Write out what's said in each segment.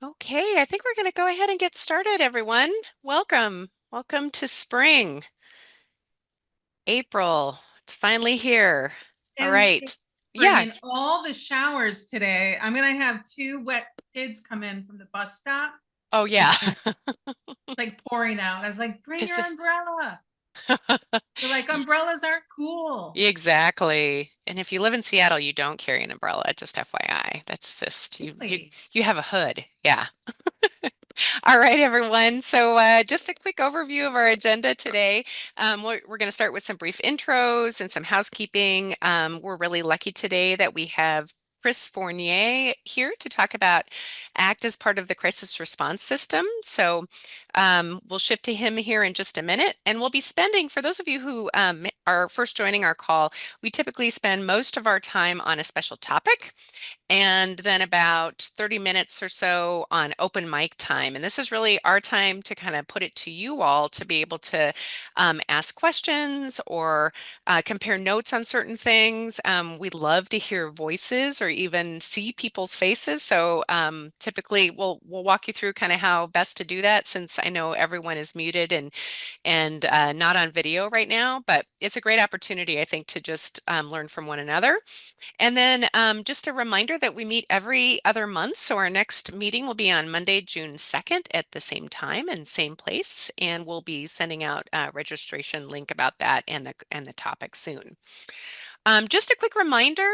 Okay, I think we're going to go ahead and get started, everyone. Welcome. Welcome to spring, April. It's finally here. All Is right. spring Yeah. in all the showers today. I'm gonna have two wet kids come in from the bus stop Oh, yeah. and like pouring out. I was like, bring Is your umbrella. They're like, Y- umbrellas aren't cool. exactly. And if you live in Seattle, you don't carry an umbrella, just FYI. That's just Really? you have a hood. Yeah. All right, everyone. So, just a quick overview of our agenda today. We're going to start with some brief intros and some housekeeping. We're really lucky today that we have Chris Fournier here to talk about ACT as part of the crisis response system. So, we'll shift to him here in just a minute. And we'll be spending, for those of you who are first joining our call, we typically spend most of our time on a special topic and then about 30 minutes or so on open mic time. And this is really our time to kind of put it to you all to be able to ask questions or compare notes on certain things. We love to hear voices or even see people's faces. So typically we'll walk you through kind of how best to do that, since I know everyone is muted and not on video right now, but it's a great opportunity, I think, to just learn from one another. And then just a reminder that we meet every other month. So our next meeting will be on Monday, June 2nd at the same time and same place. And we'll be sending out a registration link about that and the topic soon. Just a quick reminder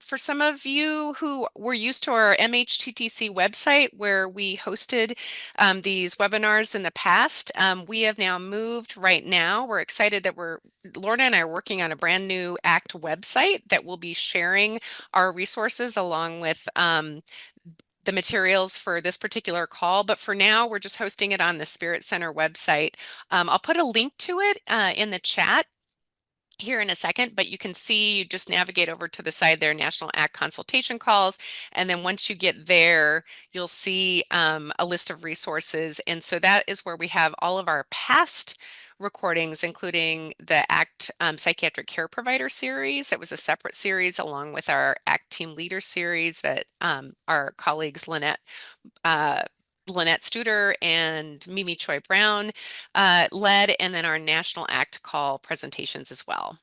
for some of you who were used to our MHTTC website where we hosted these webinars in the past, we have now moved right now. We're excited that Lorna and I are working on a brand new ACT website that will be sharing our resources along with the materials for this particular call, but for now, we're just hosting it on the Spirit Center website. I'll put a link to it in the chat here in a second, but you can see, you just navigate over to the side there, National ACT consultation calls. And then once you get there, you'll see a list of resources. And so that is where we have all of our past recordings, including the ACT Psychiatric Care Provider series. That was a separate series along with our ACT Team Leader series that our colleagues uh, Lynette Studer and Mimi Choi Brown led, and then our National ACT call presentations as well.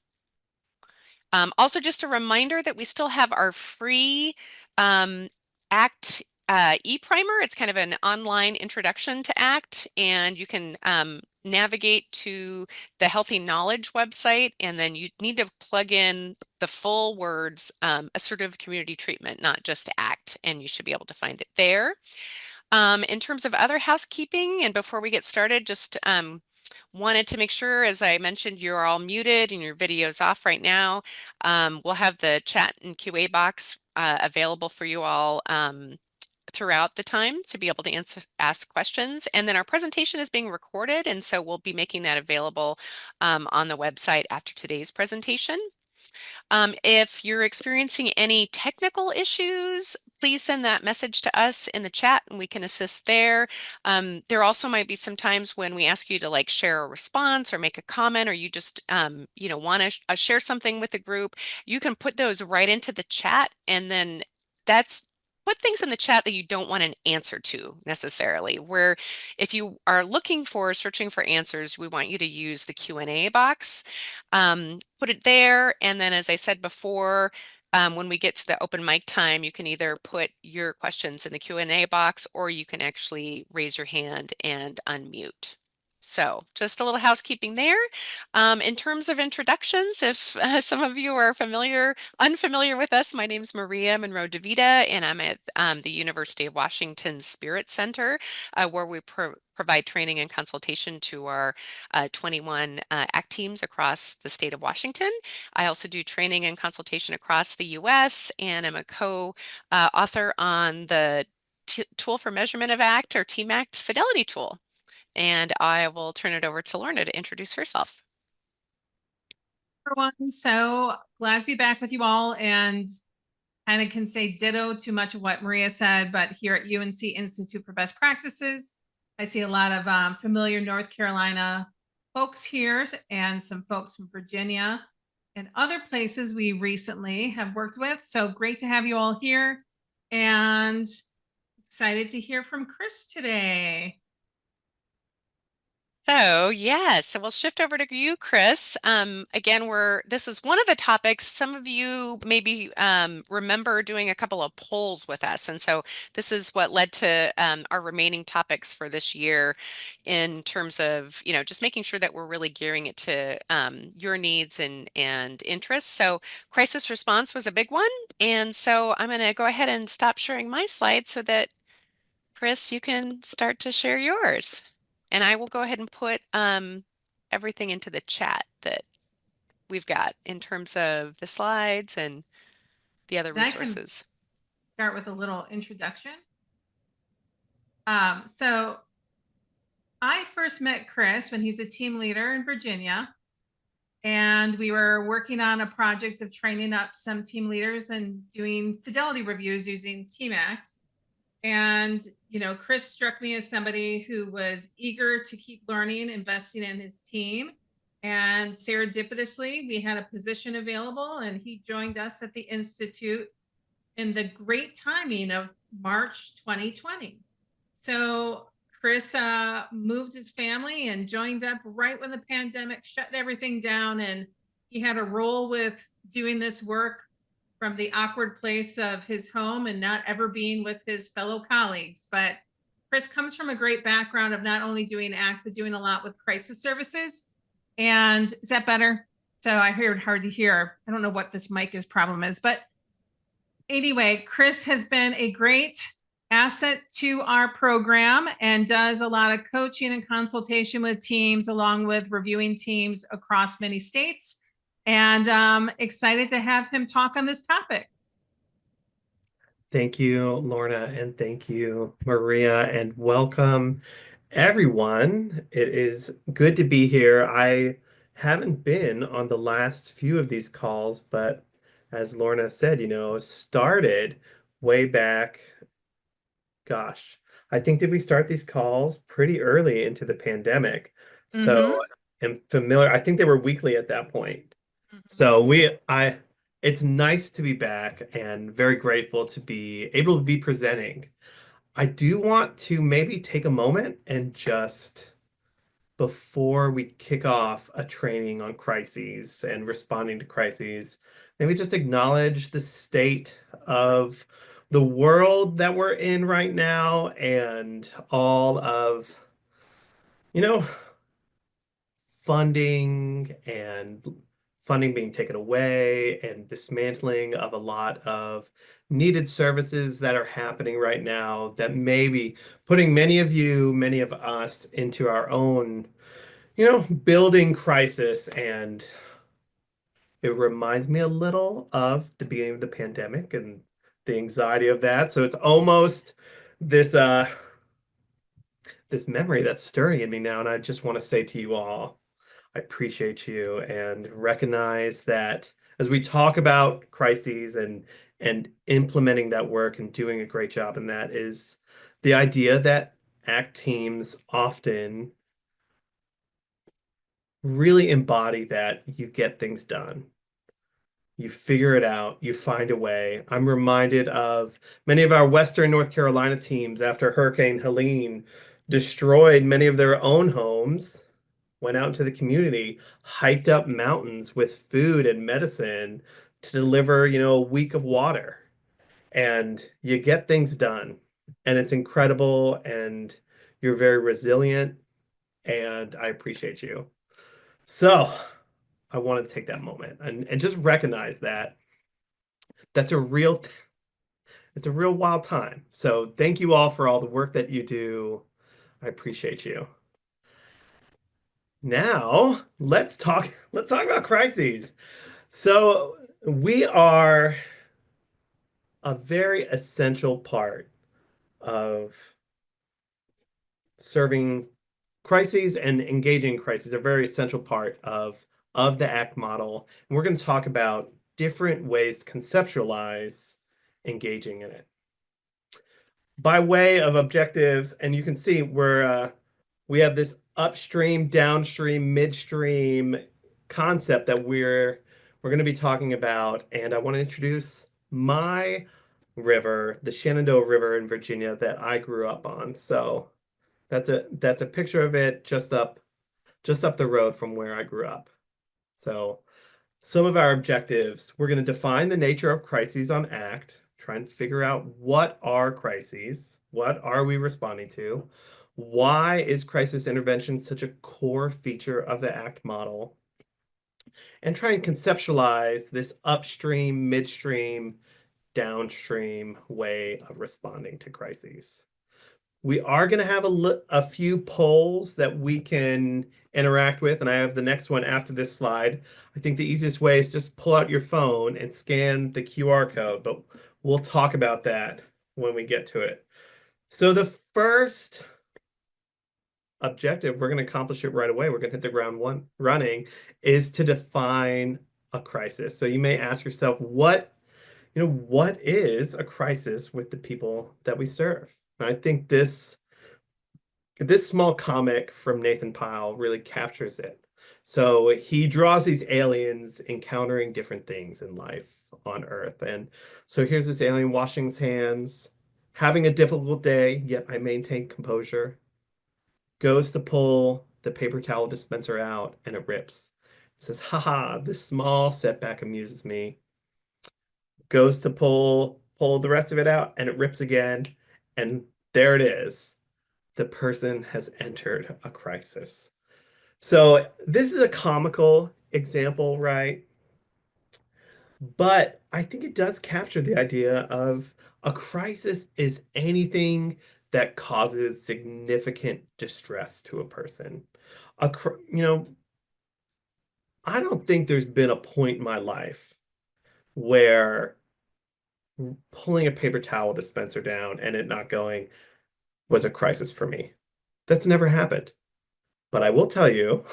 Also, just a reminder that we still have our free ACT e-primer. It's kind of an online introduction to ACT, and you can navigate to the Healthy Knowledge website, and then you need to plug in the full words assertive community treatment, not just ACT, and you should be able to find it there. In terms of other housekeeping, and before we get started, just wanted to make sure, as I mentioned, you're all muted and your video's off right now. We'll have the chat and QA box available for you all throughout the time to be able to ask questions. And then our presentation is being recorded, and so we'll be making that available on the website after today's presentation. If you're experiencing any technical issues, please send that message to us in the chat and we can assist there. There also might be some times when we ask you to like share a response or make a comment, or you just want to share something with the group. You can put those right into the chat, and then that's put things in the chat that you don't want an answer to necessarily. Where if you are looking for searching for answers, we want you to use the Q&A box. Put it there, and then as I said before, when we get to the open mic time, you can either put your questions in the Q&A box or you can actually raise your hand and unmute. So just a little housekeeping there. In terms of introductions, if some of you are unfamiliar with us, my name is Maria Monroe DeVita, and I'm at the University of Washington Spirit Center, where we provide training and consultation to our 21 ACT teams across the state of Washington. I also do training and consultation across the US, and I'm a co-author on the tool for measurement of ACT, or Team ACT fidelity tool. And I will turn it over to Lorna to introduce herself. Everyone, so glad to be back with you all, and kind of can say ditto to much of what Maria said, but here at UNC Institute for Best Practices, I see a lot of familiar North Carolina folks here and some folks from Virginia and other places we recently have worked with. So great to have you all here, and Excited to hear from Chris today. So we'll shift over to you, Chris. Again, this is one of the topics. Some of you maybe remember doing a couple of polls with us, and so this is what led to our remaining topics for this year, in terms of just making sure that we're really gearing it to your needs and interests. So crisis response was a big one, and so I'm going to go ahead and stop sharing my slides so that Chris, you can start to share yours. And I will go ahead and put everything into the chat that we've got in terms of the slides and the other And I can resources. start with a little introduction. So I first met Chris when he was a team leader in Virginia, and we were working on a project of training up some team leaders and doing fidelity reviews using TMACT. And, Chris struck me as somebody who was eager to keep learning, investing in his team. And serendipitously, we had a position available, and he joined us at the Institute in the great timing of March 2020. So Chris moved his family and joined up right when the pandemic shut everything down. And he had a role with doing this work from the awkward place of his home and not ever being with his fellow colleagues. But Chris comes from a great background of not only doing ACT, but doing a lot with crisis services. And is that better? So I heard hard to hear. I don't know what this mic is problem is, but anyway, Chris has been a great asset to our program and does a lot of coaching and consultation with teams, along with reviewing teams across many states. And excited to have him talk on this topic. Thank you, Lorna, and thank you, Maria, and welcome everyone. It is good to be here. I haven't been on the last few of these calls, but as Lorna said, started way back, gosh, I think did we start these calls pretty early into the pandemic? So Mm-hmm. I'm familiar. I think they were weekly at that point. Mm-hmm. So it's nice to be back and very grateful to be able to be presenting. I do want to maybe take a moment and just before we kick off a training on crises and responding to crises, maybe just acknowledge the state of the world that we're in right now and all of, you know, funding and funding being taken away and dismantling of a lot of needed services that are happening right now that may be putting many of you, many of us into our own, building crisis. And it reminds me a little of the beginning of the pandemic and the anxiety of that. So it's almost this this memory that's stirring in me now. And I just want to say to you all, I appreciate you and recognize that as we talk about crises and implementing that work and doing a great job in that is the idea that ACT teams often really embody that you get things done. You figure it out, you find a way. I'm reminded of many of our Western North Carolina teams after Hurricane Helene destroyed many of their own homes, went out into the community, hiked up mountains with food and medicine to deliver, a week of water. And you get things done. And it's incredible. And you're very resilient. And I appreciate you. So I wanted to take that moment and just recognize that that's it's a real wild time. So thank you all for all the work that you do. I appreciate you. Now, let's talk about crises. So, we are a very essential part of serving crises and engaging crises, a very essential part of the ACT model. And we're going to talk about different ways to conceptualize engaging in it. By way of objectives, and you can see we have this upstream, downstream, midstream concept that we're going to be talking about, and I want to introduce my River, the Shenandoah River in Virginia that I grew up on. So that's a picture of it just up the road from where I grew up. So some of our objectives, we're going to define the nature of crises on ACT, try and figure out what are crises, what are we responding to, why is crisis intervention such a core feature of the ACT model, and try and conceptualize this upstream, midstream, downstream way of responding to crises. We are going to have a few polls that we can interact with, and I have the next one after this slide. I think the easiest way is just pull out your phone and scan the QR code, but we'll talk about that when we get to it. So the first objective, we're going to accomplish it right away. We're going to hit the ground running, is to define a crisis. So you may ask yourself, what is a crisis with the people that we serve? And I think this small comic from Nathan Pyle really captures it. So he draws these aliens encountering different things in life on Earth. And so here's this alien washing his hands, having a difficult day, yet I maintain composure. Goes to pull the paper towel dispenser out and it rips. It says, haha, this small setback amuses me. Goes to pull the rest of it out and it rips again. And there it is. The person has entered a crisis. So this is a comical example, right? But I think it does capture the idea of a crisis is anything that causes significant distress to a person. I don't think there's been a point in my life where pulling a paper towel dispenser down and it not going was a crisis for me. That's never happened. But I will tell you,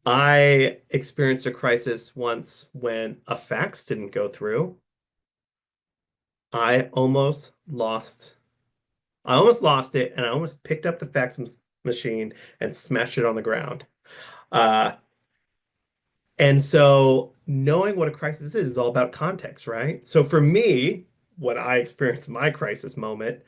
I experienced a crisis once when a fax didn't go through. I almost lost it, and I almost picked up the fax machine and smashed it on the ground. Uh, and so knowing what a crisis is all about context, right? So for me, when I experienced my crisis moment,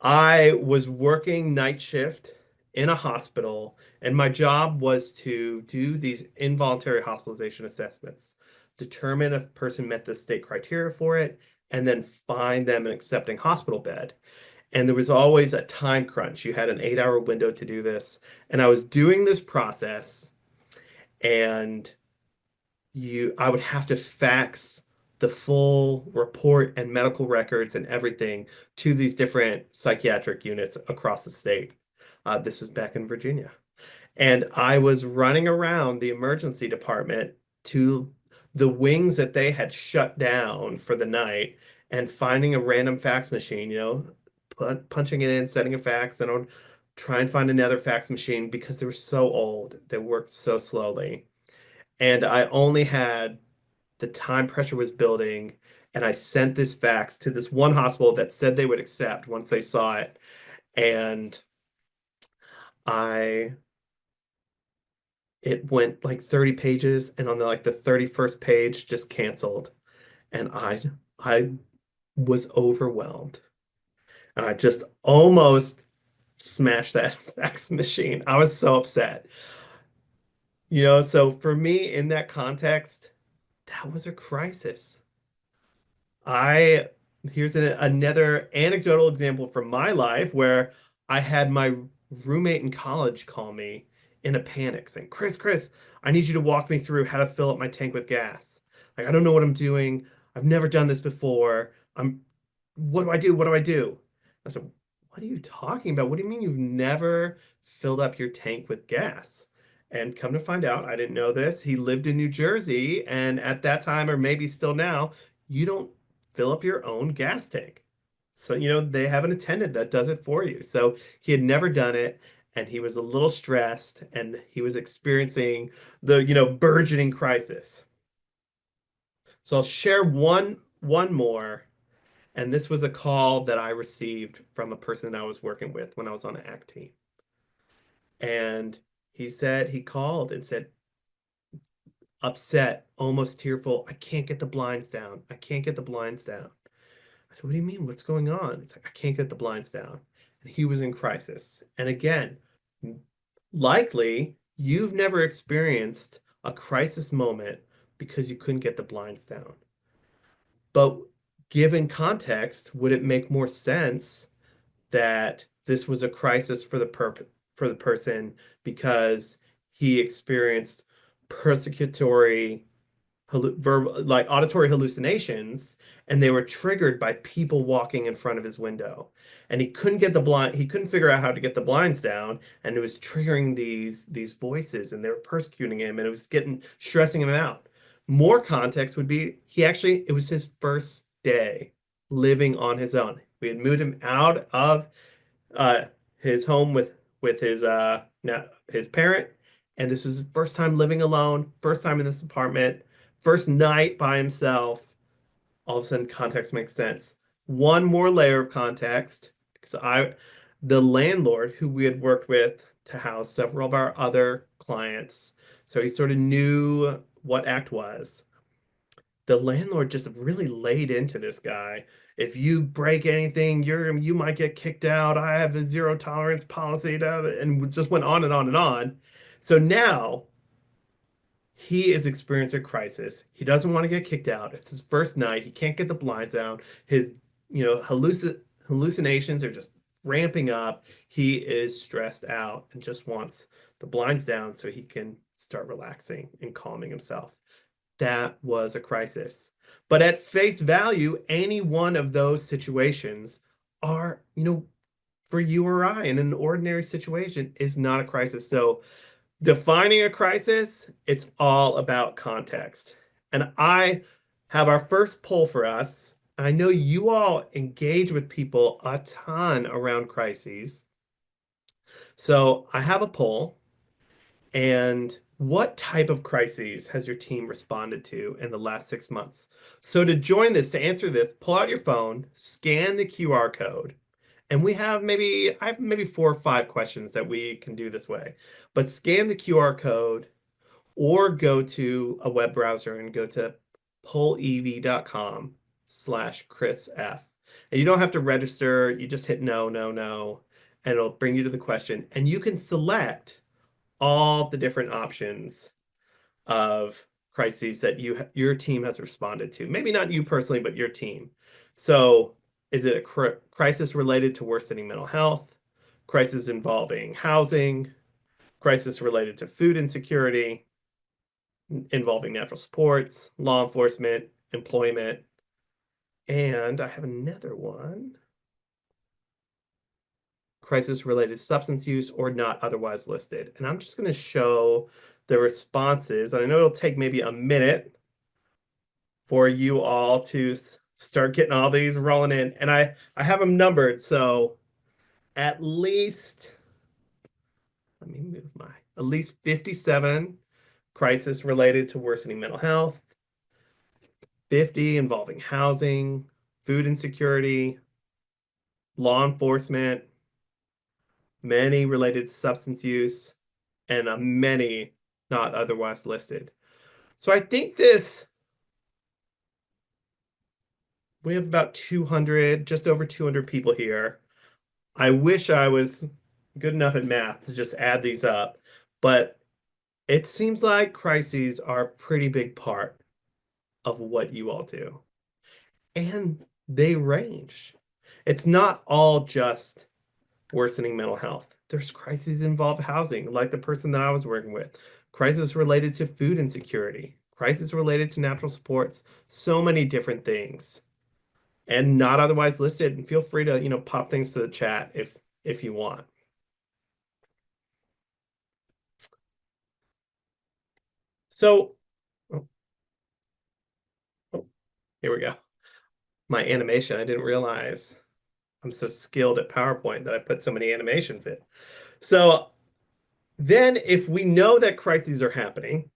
I was working night shift in a hospital, and my job was to do these involuntary hospitalization assessments, determine if a person met the state criteria for it, and then find them an accepting hospital bed. And there was always a time crunch. You had an 8-hour window to do this. And I was doing this process, and I would have to fax the full report and medical records and everything to these different psychiatric units across the state. This was back in Virginia. And I was running around the emergency department to the wings that they had shut down for the night and finding a random fax machine, punching it in, setting a fax, and I would try and find another fax machine because they were so old. They worked so slowly. And I only had the time pressure was building, and I sent this fax to this one hospital that said they would accept once they saw it. And I it went like 30 pages, and on the 31st page just canceled. And I was overwhelmed. And I just almost smashed that fax machine. I was so upset. So for me in that context, that was a crisis. I Here's another anecdotal example from my life where I had my roommate in college call me in a panic saying, Chris, I need you to walk me through how to fill up my tank with gas. Like, I don't know what I'm doing. I've never done this before. What do I do? What do I do? I said, what are you talking about? What do you mean you've never filled up your tank with gas? And come to find out, I didn't know this. He lived in New Jersey, and at that time, or maybe still now, you don't fill up your own gas tank. So, they have an attendant that does it for you. So he had never done it, and he was a little stressed, and he was experiencing the, burgeoning crisis. So I'll share one more, and this was a call that I received from a person that I was working with when I was on an ACT team. And he called and said, upset, almost tearful, I can't get the blinds down. I can't get the blinds down. I said, what do you mean? What's going on? It's like, I can't get the blinds down. And he was in crisis. And again, likely you've never experienced a crisis moment because you couldn't get the blinds down. But given context, would it make more sense that this was a crisis for the person because he experienced persecutory like auditory hallucinations, and they were triggered by people walking in front of his window, and he couldn't figure out how to get the blinds down, and it was triggering these voices, and they were persecuting him, and it was stressing him out. More context would be it was his first day living on his own. We had moved him out of uh his home with his parent, and this was his first time living alone, first time in this apartment, first night by himself. All of a sudden context makes sense. One more layer of context, because the landlord who we had worked with to house several of our other clients, so he sort of knew what ACT was. The landlord just really laid into this guy. If you break anything, you might get kicked out. I have a zero tolerance policy, and just went on and on and on. So now he is experiencing a crisis. He doesn't want to get kicked out. It's his first night. He can't get the blinds down. His, hallucinations are just ramping up. He is stressed out and just wants the blinds down so he can start relaxing and calming himself. That was a crisis. But at face value, any one of those situations are, for you or I in an ordinary situation is not a crisis. So defining a crisis, it's all about context. And I have our first poll for us. I know you all engage with people a ton around crises. So I have a poll. And what type of crises has your team responded to in the last 6 months? So to join this, to answer this, pull out your phone, scan the QR code, and I have maybe 4 or 5 questions that we can do this way. But scan the QR code or go to a web browser and go to pollev.com/ChrisF. And you don't have to register. You just hit no, no, no, and it'll bring you to the question. And you can select all the different options of crises that your team has responded to. Maybe not you personally, but your team. So is it a crisis related to worsening mental health, crisis involving housing, crisis related to food insecurity, involving natural sports, law enforcement, employment, and I have another one. Crisis related to substance use or not otherwise listed. And I'm just going to show the responses. I know it'll take maybe a minute for you all to start getting all these rolling in. And I have them numbered. So at least, let me move at least 57 crisis related to worsening mental health, 50 involving housing, food insecurity, law enforcement, many related to substance use, and many not otherwise listed. So I think we have about 200, just over 200 people here. I wish I was good enough at math to just add these up, but it seems like crises are a pretty big part of what you all do. And they range. It's not all just worsening mental health. There's crises involve housing, like the person that I was working with. Crisis related to food insecurity. Crisis related to natural supports. So many different things. And not otherwise listed. And feel free to, pop things to the chat if you want. So, here we go. My animation, I didn't realize I'm so skilled at PowerPoint that I put so many animations in. So then if we know that crises are happening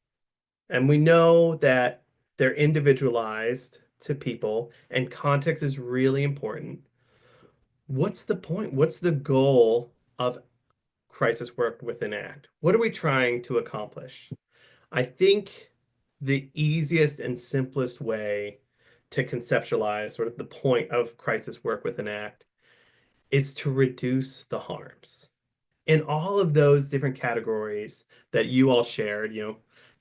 and we know that they're individualized to people and context is really important, what's the point? What's the goal of crisis work within ACT? What are we trying to accomplish? I think the easiest and simplest way to conceptualize sort of the point of crisis work with an ACT is to reduce the harms. In all of those different categories that you all shared,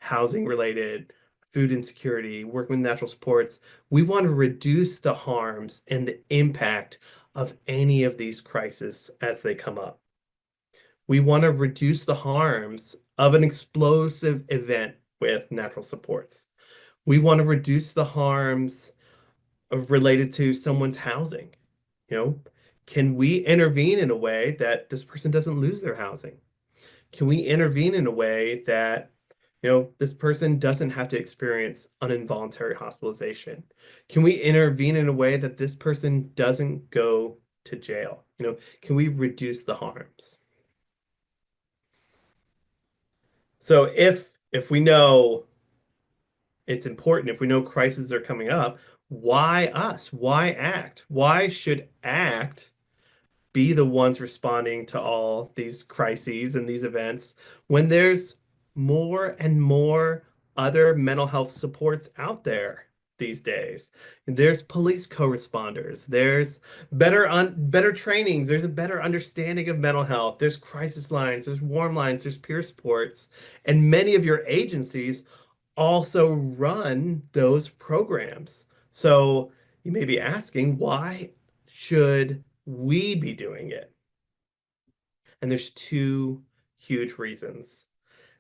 housing related, food insecurity, working with natural supports, we want to reduce the harms and the impact of any of these crises as they come up. We want to reduce the harms of an explosive event with natural supports. We want to reduce the harms related to someone's housing. You know, can we intervene in a way that this person doesn't lose their housing? Can we intervene in a way that, this person doesn't have to experience an involuntary hospitalization? Can we intervene in a way that this person doesn't go to jail? Can we reduce the harms? So if we know it's important, if we know crises are coming up, why us? Why ACT? Why should ACT be the ones responding to all these crises and these events when there's more and more other mental health supports out there these days? There's police co-responders, there's better trainings, there's a better understanding of mental health, there's crisis lines, there's warm lines, there's peer supports, and many of your agencies also run those programs. So you may be asking, why should we be doing it? And there's two huge reasons,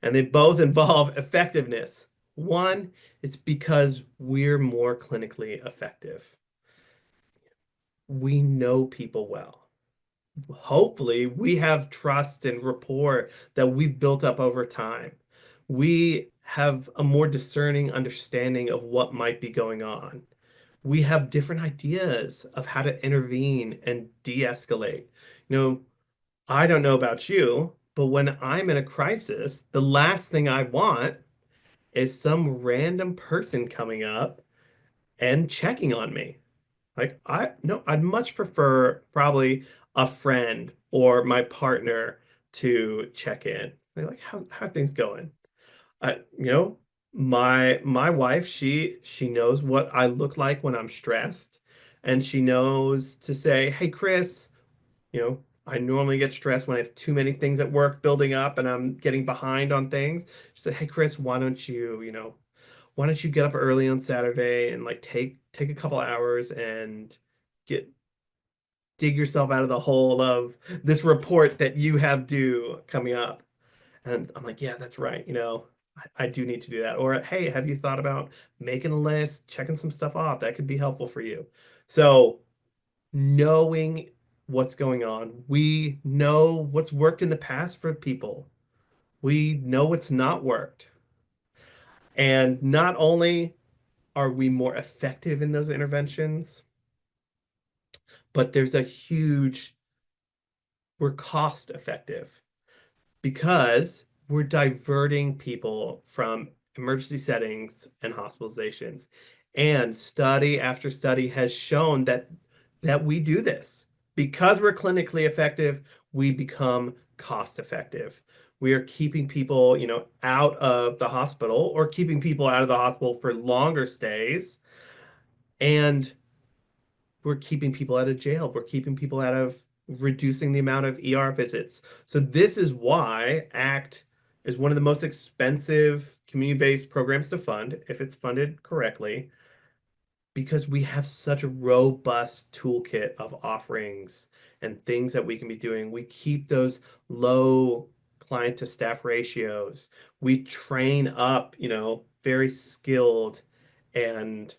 and they both involve effectiveness. One, it's because we're more clinically effective. We know people well. Hopefully, we have trust and rapport that we've built up over time. We have a more discerning understanding of what might be going on. We have different ideas of how to intervene and de-escalate. I don't know about you, but when I'm in a crisis, the last thing I want is some random person coming up and checking on me. Like, no, I'd much prefer probably a friend or my partner to check in. They're like, how are things going? I, you know, my wife, she knows what I look like when I'm stressed, and she knows to say, "Hey, Chris, I normally get stressed when I have too many things at work building up and I'm getting behind on things." She said, "Hey, Chris, why don't you get up early on Saturday and like take a couple hours and get dig yourself out of the hole of this report that you have due coming up." And I'm like, "Yeah, that's right. I do need to do that." Or, "Hey, have you thought about making a list, checking some stuff off? That could be helpful for you." So knowing what's going on, we know what's worked in the past for people. We know what's not worked. And not only are we more effective in those interventions, but we're cost effective because we're diverting people from emergency settings and hospitalizations. And study after study has shown that we do this. Because we're clinically effective, we become cost effective. We are keeping people, out of the hospital or keeping people out of the hospital for longer stays. And we're keeping people out of jail. We're keeping people out of reducing the amount of ER visits. So this is why ACT is one of the most expensive community-based programs to fund, if it's funded correctly, because we have such a robust toolkit of offerings and things that we can be doing. We keep those low client to staff ratios. We train up, very skilled and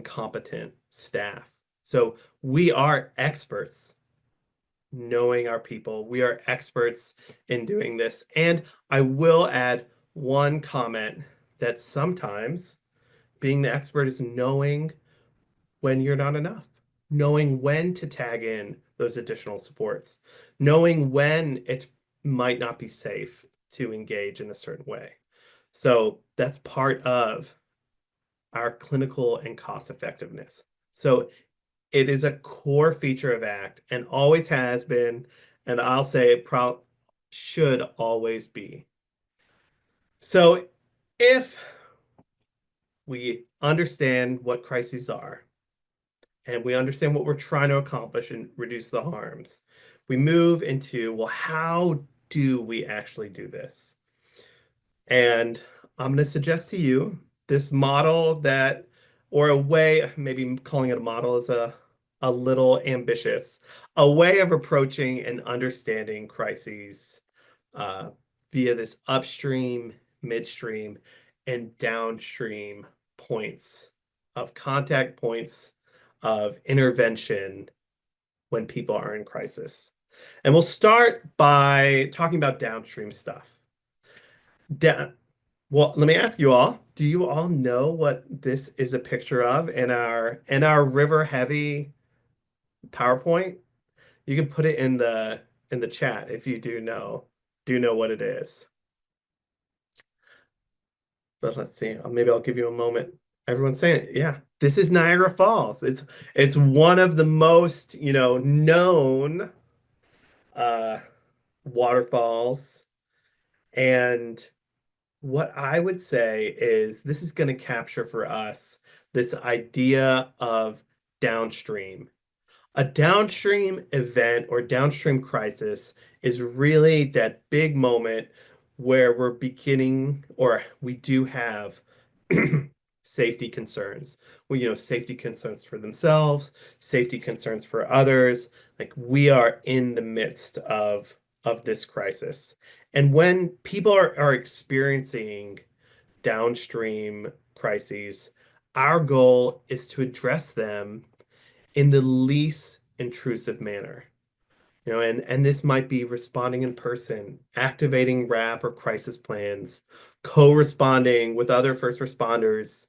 competent staff. So we are experts knowing our people. We are experts in doing this. And I will add one comment that sometimes being the expert is knowing when you're not enough, knowing when to tag in those additional supports, knowing when it might not be safe to engage in a certain way. So that's part of our clinical and cost effectiveness. So it is a core feature of ACT and always has been, and I'll say it should always be. So if we understand what crises are and we understand what we're trying to accomplish and reduce the harms, we move into, well, how do we actually do this? And I'm going to suggest to you this model that, or a way, maybe calling it a model is a little ambitious, a way of approaching and understanding crises uh, via this upstream, midstream, and downstream points of contact points of intervention when people are in crisis. And we'll start by talking about downstream stuff. Da well, let me ask you all, do you all know what this is a picture of in our river heavy PowerPoint? You can put it in the chat if you do know what it is. But let's see. Maybe I'll give you a moment. Everyone's saying it. Yeah, this is Niagara Falls. It's one of the most, known uh waterfalls. And what I would say is this is going to capture for us this idea of downstream. A downstream event or downstream crisis is really that big moment where we're beginning, or we do have safety concerns. Well, safety concerns for themselves, safety concerns for others. Like we are in the midst of this crisis. And when people are experiencing downstream crises, our goal is to address them in the least intrusive manner. And this might be responding in person, activating RAP or crisis plans, co-responding with other first responders.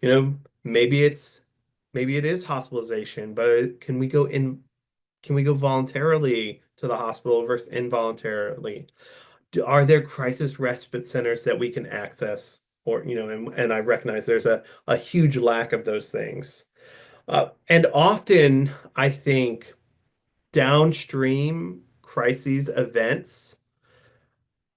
You know, maybe it is hospitalization, but can we go voluntarily to the hospital versus involuntarily? Are there crisis respite centers that we can access? Or, and I recognize there's a huge lack of those things. And often I think downstream crises events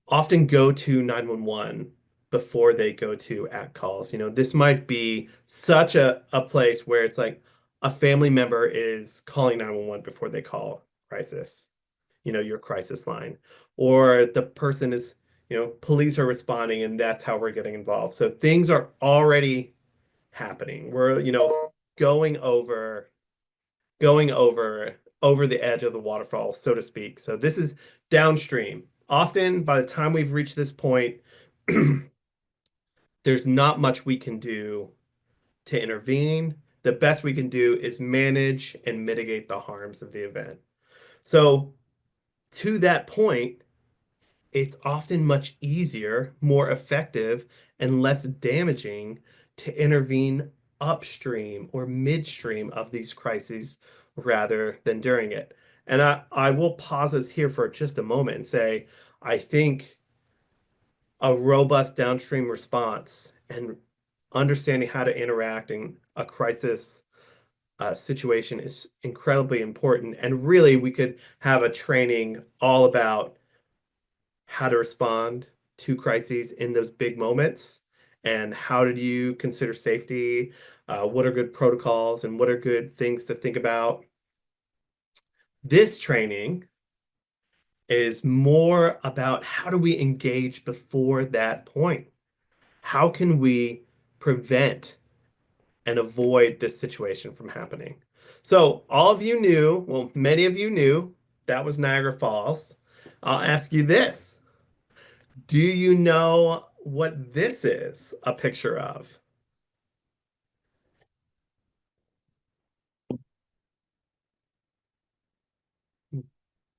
often go to 911 before they go to ACT calls. This might be such a place where it's like a family member is calling 911 before they call crisis, your crisis line. Or the person is, police are responding and that's how we're getting involved. So things are already happening. We're, going over over the edge of the waterfall, so to speak. So this is downstream. Often, by the time we've reached this point, there's not much we can do to intervene. The best we can do is manage and mitigate the harms of the event. So, to that point, it's often much easier, more effective, and less damaging to intervene upstream or midstream of these crises rather than during it. And I will pause us here for just a moment and say, I think a robust downstream response and understanding how to interact in a crisis situation is incredibly important. And really, we could have a training all about how to respond to crises in those big moments and how did you consider safety? What are good protocols and what are good things to think about? This training is more about how do we engage before that point? How can we prevent and avoid this situation from happening? So all of you knew, well, many of you knew that was Niagara Falls. I'll ask you this. Do you know what this is a picture of?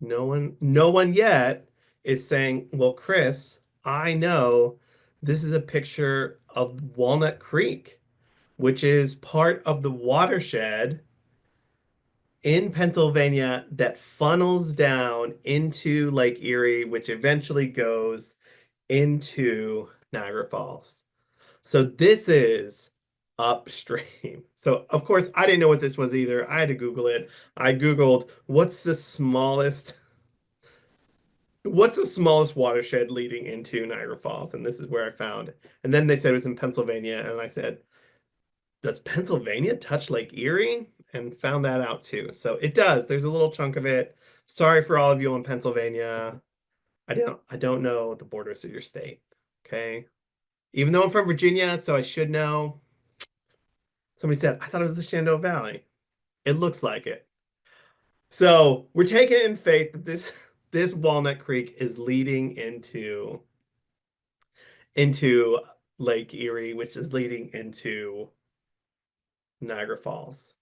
No one yet is saying, well, Chris, I know this is a picture of Walnut Creek, which is part of the watershed in Pennsylvania that funnels down into Lake Erie, which eventually goes into Niagara Falls. So this is upstream. So of course I didn't know what this was either. I had to Google it. I Googled what's the smallest what's the smallest watershed leading into Niagara Falls? And this is where I found. And then they said it was in Pennsylvania. And I said, does Pennsylvania touch Lake Erie? And found that out too. So it does. There's a little chunk of it. Sorry for all of you in Pennsylvania. I don't know the borders of your state. Okay. Even though I'm from Virginia, so I should know. Somebody said, I thought it was the Shenandoah Valley. It looks like it. So we're taking it in faith that this Walnut Creek is leading into Lake Erie, which is leading into Niagara Falls.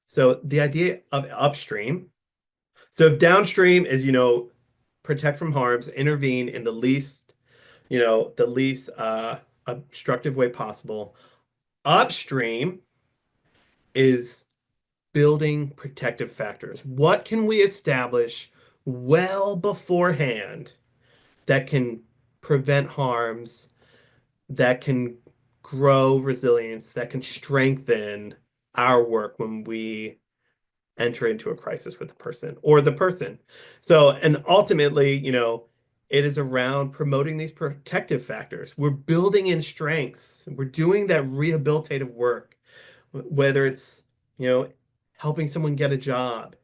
So the idea of upstream. So if downstream is, protect from harms, intervene in the least obstructive way possible. Upstream is building protective factors. What can we establish well beforehand that can prevent harms, that can grow resilience, that can strengthen our work when we enter into a crisis with the person or the person. So, and ultimately, it is around promoting these protective factors. We're building in strengths. We're doing that rehabilitative work, whether it's, helping someone get a job,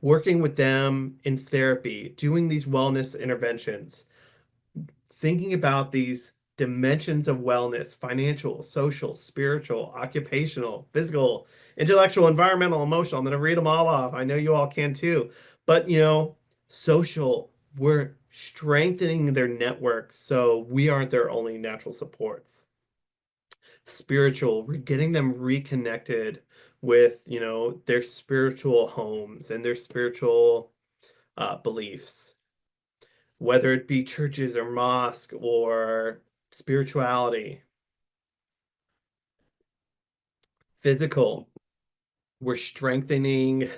working with them in therapy, doing these wellness interventions, thinking about these dimensions of wellness, financial, social, spiritual, occupational, physical, intellectual, environmental, emotional. I'm going to read them all off. I know you all can too. But, social, we're strengthening their networks so we aren't their only natural supports. Spiritual, we're getting them reconnected with, their spiritual homes and their spiritual beliefs, whether it be churches or mosque or spirituality. Physical, we're strengthening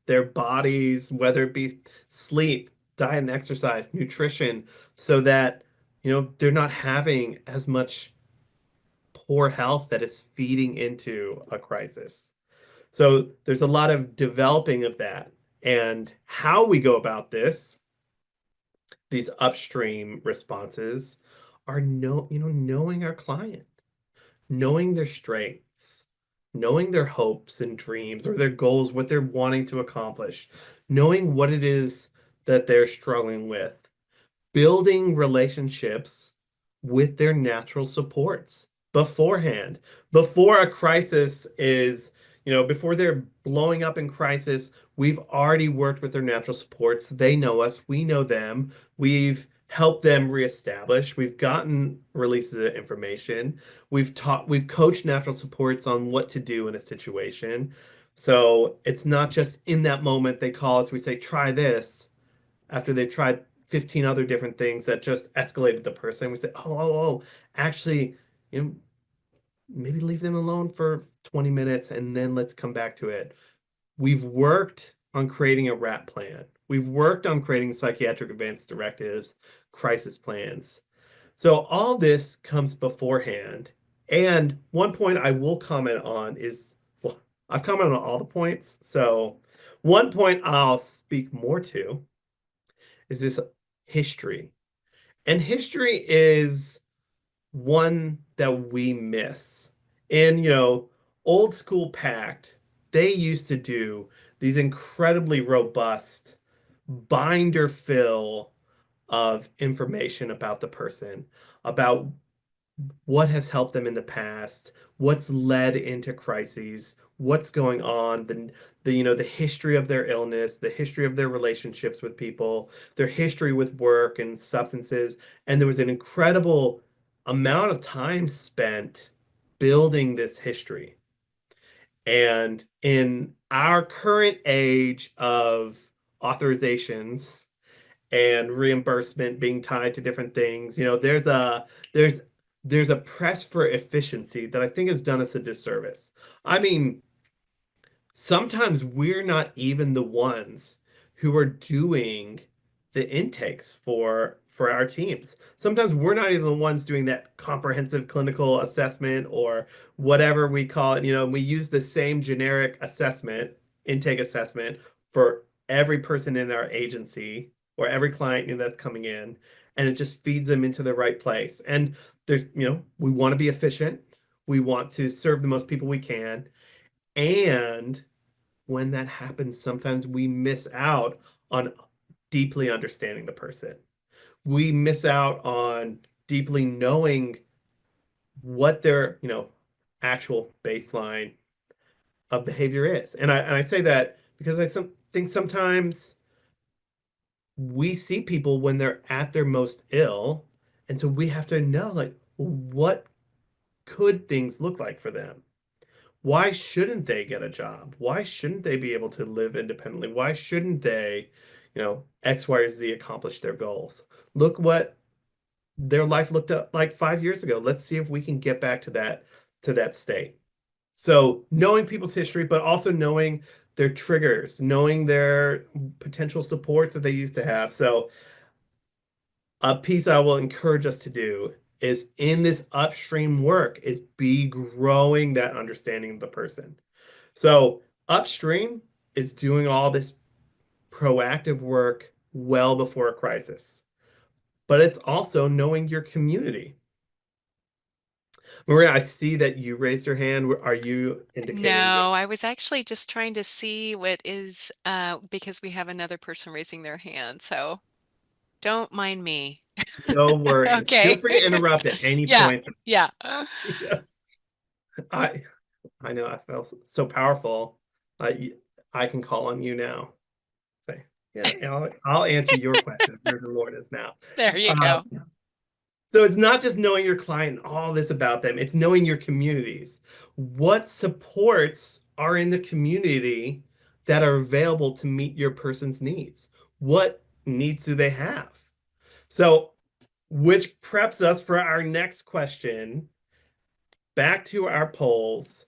their bodies, whether it be sleep, diet and exercise, nutrition, so that, they're not having as much poor health that is feeding into a crisis. So there's a lot of developing of that. And how we go about this, these upstream responses, are knowing our client, knowing their strengths, knowing their hopes and dreams or their goals, what they're wanting to accomplish, knowing what it is that they're struggling with, building relationships with their natural supports beforehand, before a crisis is, before they're blowing up in crisis, we've already worked with their natural supports. They know us, we know them, we've helped them reestablish, we've gotten releases of information, we've coached natural supports on what to do in a situation. So it's not just in that moment they call us, we say, try this after they've tried 15 other different things that just escalated the person. We say, oh, actually, you know, maybe leave them alone for 20 minutes and then let's come back to it. We've worked on creating a RAP plan. We've worked on creating psychiatric advance directives, crisis plans. So all this comes beforehand. And one point I will comment on is, well, I've commented on all the points. So one point I'll speak more to is this history. And history is one that we miss. In, old school PACT, they used to do these incredibly robust binder fill of information about the person, about what has helped them in the past, what's led into crises, what's going on, the history of their illness, the history of their relationships with people, their history with work and substances. And there was an incredible amount of time spent building this history. And in our current age of authorizations and reimbursement being tied to different things, there's there's a press for efficiency that I think has done us a disservice. I mean, sometimes we're not even the ones who are doing the intakes for our teams. Sometimes we're not even the ones doing that comprehensive clinical assessment or whatever we call it. We use the same generic assessment, intake assessment for every person in our agency or every client new that's coming in, and it just feeds them into the right place. And there's, we want to be efficient. We want to serve the most people we can. And when that happens, sometimes we miss out on deeply understanding the person. We miss out on deeply knowing what their, actual baseline of behavior is. And I say that because think sometimes we see people when they're at their most ill, and so we have to know, like, what could things look like for them? Why shouldn't they get a job? Why shouldn't they be able to live independently? Why shouldn't they, X, Y, or Z accomplish their goals? Look what their life looked up like 5 years ago. Let's see if we can get back to that state. So knowing people's history, but also knowing their triggers, knowing their potential supports that they used to have. So a piece I will encourage us to do is in this upstream work is be growing that understanding of the person. So upstream is doing all this proactive work well before a crisis, but it's also knowing your community. Maria, I see that you raised your hand. Are you indicating No, I was actually just trying to see what is because we have another person raising their hand, so don't mind me. no worries? Feel Okay. free to interrupt at any Yeah, point. yeah. Yeah. I I know I felt so powerful. I can call on you now. Say, yeah, I'll answer your question. Your reward is now. There you Uh, go. so it's not just knowing your client, all this about them. It's knowing your communities. What supports are in the community that are available to meet your person's needs? What needs do they have? So, which preps us for our next question. Back to our polls.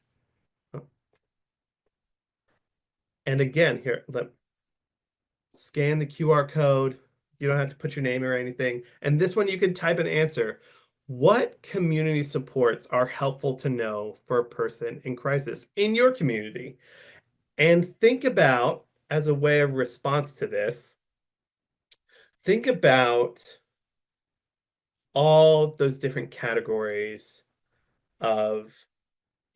And again, here, scan the QR code. You don't have to put your name or anything. And this one, you can type an answer. What community supports are helpful to know for a person in crisis in your community? And think about, as a way of response to this, think about all those different categories of,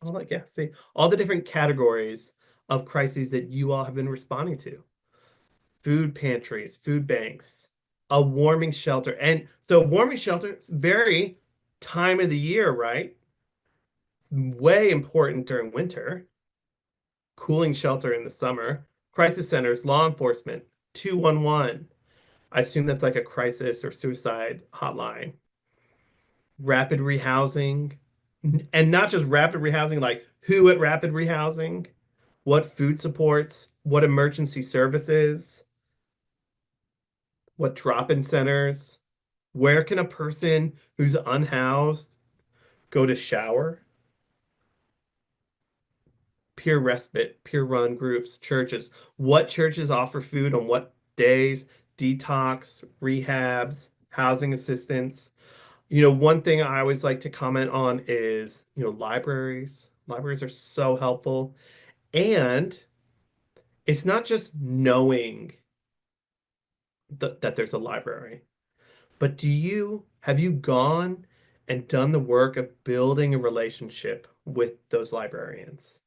oh, like, yeah, see, all the different categories of crises that you all have been responding to. Food pantries, food banks, a warming shelter. And so warming shelter, it's very time of the year, right? It's way important during winter. Cooling shelter in the summer. Crisis centers, law enforcement, 211. I assume that's like a crisis or suicide hotline. Rapid rehousing. And not just rapid rehousing, like who at rapid rehousing, what food supports, what emergency services, what drop-in centers, where can a person who's unhoused go to shower? Peer respite, peer run groups, churches. What churches offer food on what days? Detox, rehabs, housing assistance. One thing I always like to comment on is, libraries. Libraries are so helpful. And it's not just knowing that there's a library. But have you gone and done the work of building a relationship with those librarians?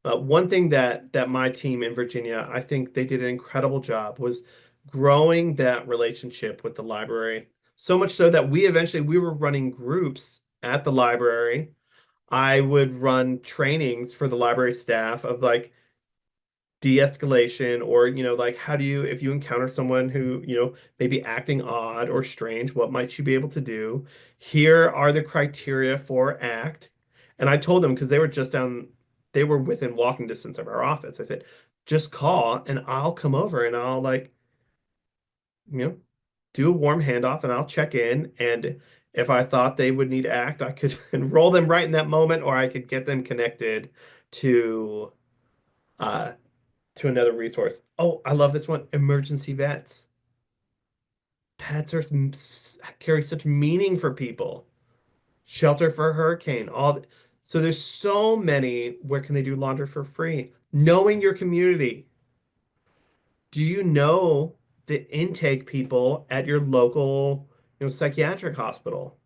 One thing that my team in Virginia, I think they did an incredible job, was growing that relationship with the library. So much so that we were running groups at the library. I would run trainings for the library staff of like de-escalation, or like, how do you, if you encounter someone who may be acting odd or strange, what might you be able to do? Here are the criteria for ACT. And I told them, because they were within walking distance of our office. I said, just call and I'll come over and I'll, like, you know do a warm handoff, and I'll check in, and if I thought they would need ACT, I could enroll them right in that moment, or I could get them connected to uh to another resource. Oh, I love this one. Emergency vets. Pets carry such meaning for people. Shelter for a hurricane. So there's so many. Where can they do laundry for free? Knowing your community. Do you know the intake people at your local, psychiatric hospital.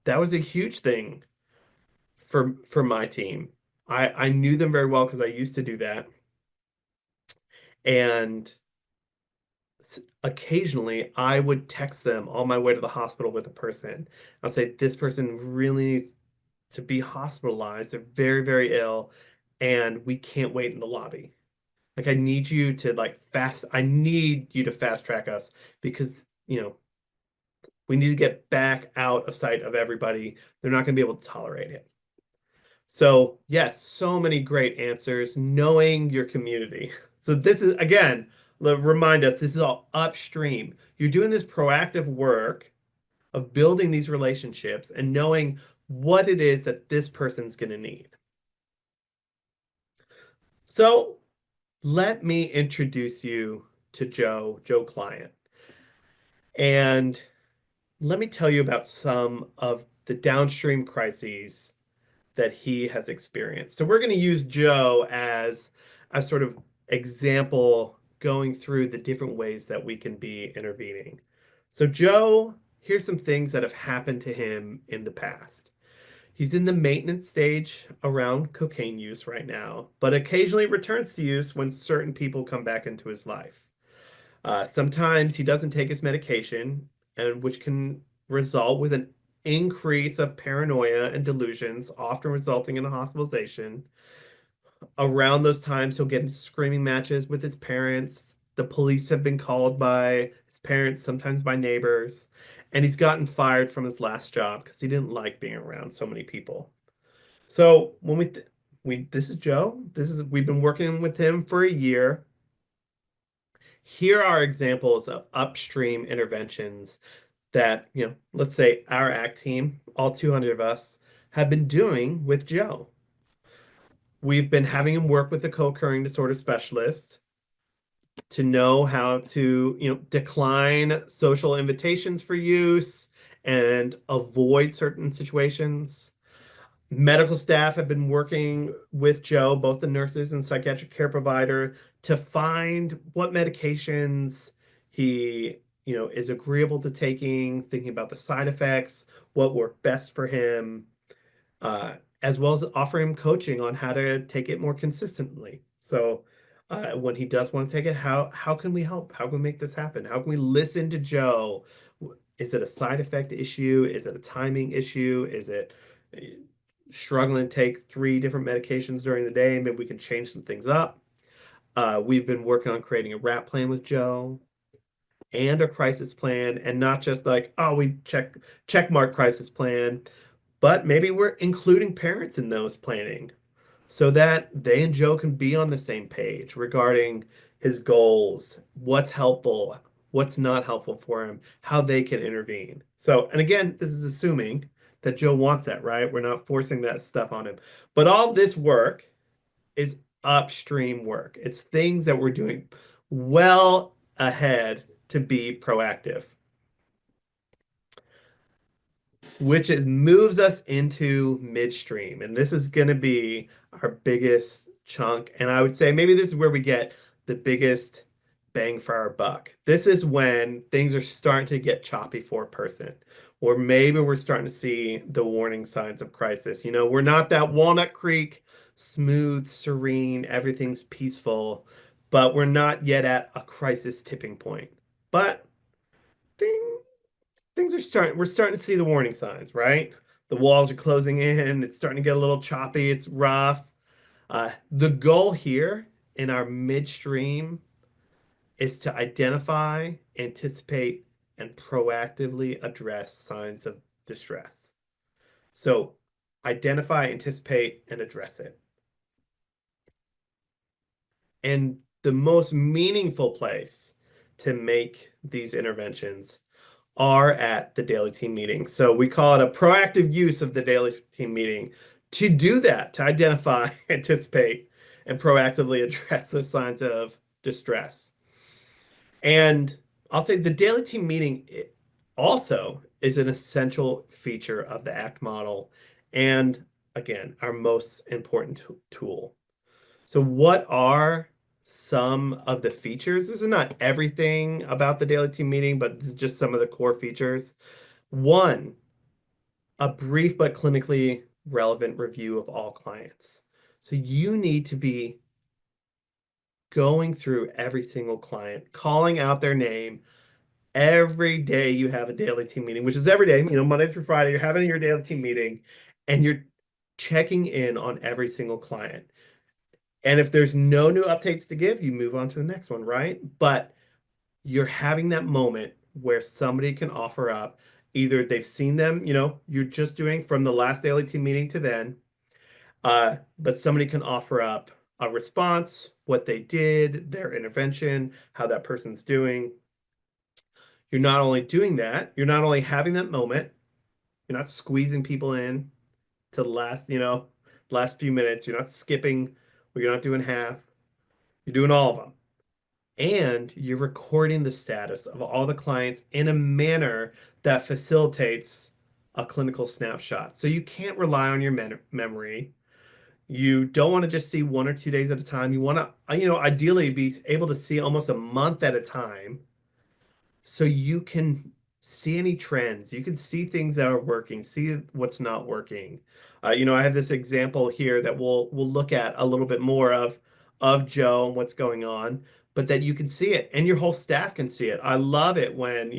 That was a huge thing for my team. I knew them very well because I used to do that. And occasionally I would text them on my way to the hospital with a person. I'll say, this person really needs to be hospitalized. They're very, very ill, and we can't wait in the lobby. Like, I need you to I need you to fast track us because, we need to get back out of sight of everybody. They're not going to be able to tolerate it. So, yes, so many great answers, knowing your community. So this is, again, remind us, this is all upstream. You're doing this proactive work of building these relationships and knowing what it is that this person's going to need. So let me introduce you to Joe Client. And let me tell you about some of the downstream crises that he has experienced. So we're going to use Joe as a sort of example going through the different ways that we can be intervening. So Joe, here's some things that have happened to him in the past. He's in the maintenance stage around cocaine use right now, but occasionally returns to use when certain people come back into his life. Sometimes he doesn't take his medication, and which can result with an increase of paranoia and delusions, often resulting in a hospitalization. Around those times, he'll get into screaming matches with his parents. The police have been called by his parents, sometimes by neighbors, and he's gotten fired from his last job because he didn't like being around so many people. So when this is Joe. We've been working with him for a year. Here are examples of upstream interventions that, let's say our ACT team, all 200 of us, have been doing with Joe. We've been having him work with the co-occurring disorder specialist to know how to, decline social invitations for use and avoid certain situations. Medical staff have been working with Joe, both the nurses and psychiatric care provider, to find what medications he, is agreeable to taking, thinking about the side effects, what work best for him, as well as offer him coaching on how to take it more consistently. So when he does want to take it, how can we help? How can we make this happen? How can we listen to Joe? Is it a side effect issue? Is it a timing issue? Is it struggling to take 3 different medications during the day? Maybe we can change some things up. We've been working on creating a RAP plan with Joe and a crisis plan, and not just like, oh, we check mark crisis plan, but maybe we're including parents in those planning so that they and Joe can be on the same page regarding his goals, what's helpful, what's not helpful for him, how they can intervene. So, and again, this is assuming that Joe wants that, right? We're not forcing that stuff on him. But all this work is upstream work. It's things that we're doing well ahead to be proactive, which moves us into midstream. And this is going to be our biggest chunk. And I would say maybe this is where we get the biggest bang for our buck. This is when things are starting to get choppy for a person, or maybe we're starting to see the warning signs of crisis. We're not that Walnut Creek, smooth, serene, everything's peaceful, but we're not yet at a crisis tipping point. But things we're starting to see the warning signs, right? The walls are closing in, it's starting to get a little choppy, it's rough. The goal here in our midstream is to identify, anticipate, and proactively address signs of distress. So identify, anticipate, and address it. And the most meaningful place to make these interventions are at the daily team meeting. So we call it a proactive use of the daily team meeting to do that, to identify, anticipate, and proactively address the signs of distress. And I'll say the daily team meeting also is an essential feature of the ACT model, and again, our most important tool. So what are some of the features. This is not everything about the daily team meeting, but this is just some of the core features. One, a brief but clinically relevant review of all clients. So you need to be going through every single client, calling out their name every day you have a daily team meeting, which is every day, Monday through Friday, you're having your daily team meeting and you're checking in on every single client. And if there's no new updates to give, you move on to the next one, right? But you're having that moment where somebody can offer up either they've seen them, you're just doing from the last daily team meeting to then, but somebody can offer up a response, what they did, their intervention, how that person's doing. You're not only doing that, you're not only having that moment, you're not squeezing people in to the last few minutes. You're not skipping, or you're not doing half. You're doing all of them. And you're recording the status of all the clients in a manner that facilitates a clinical snapshot. So you can't rely on your memory. You don't want to just see 1 or 2 days at a time. You want to, ideally be able to see almost a month at a time so you can see any trends. You can see things that are working, see what's not working. I have this example here that we'll look at a little bit more of Joe and what's going on, but that you can see it and your whole staff can see it. I love it when,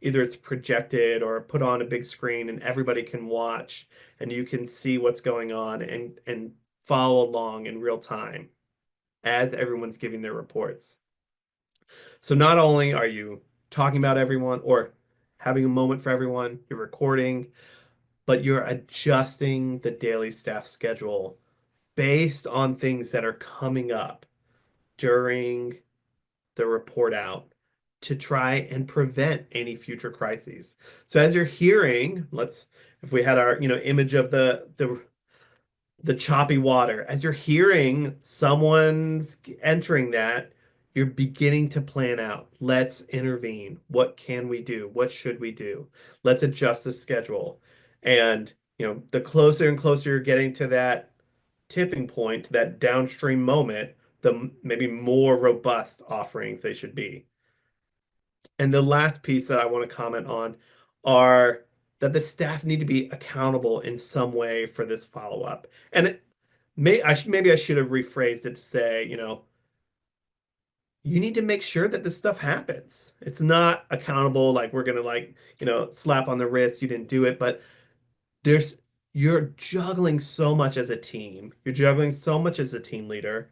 either it's projected or put on a big screen and everybody can watch and you can see what's going on and follow along in real time as everyone's giving their reports. So not only are you talking about everyone or having a moment for everyone, you're recording, but you're adjusting the daily staff schedule based on things that are coming up during the report out to try and prevent any future crises. So as you're hearing, if we had our, image of the choppy water. As you're hearing someone's entering that, you're beginning to plan out. Let's intervene. What can we do? What should we do? Let's adjust the schedule. And, the closer and closer you're getting to that tipping point, to that downstream moment, the maybe more robust offerings they should be. And the last piece that I want to comment on are that the staff need to be accountable in some way for this follow-up. And maybe I should have rephrased it to say, you need to make sure that this stuff happens. It's not accountable like we're gonna slap on the wrist, you didn't do it, but there's you're juggling so much as a team. You're juggling so much as a team leader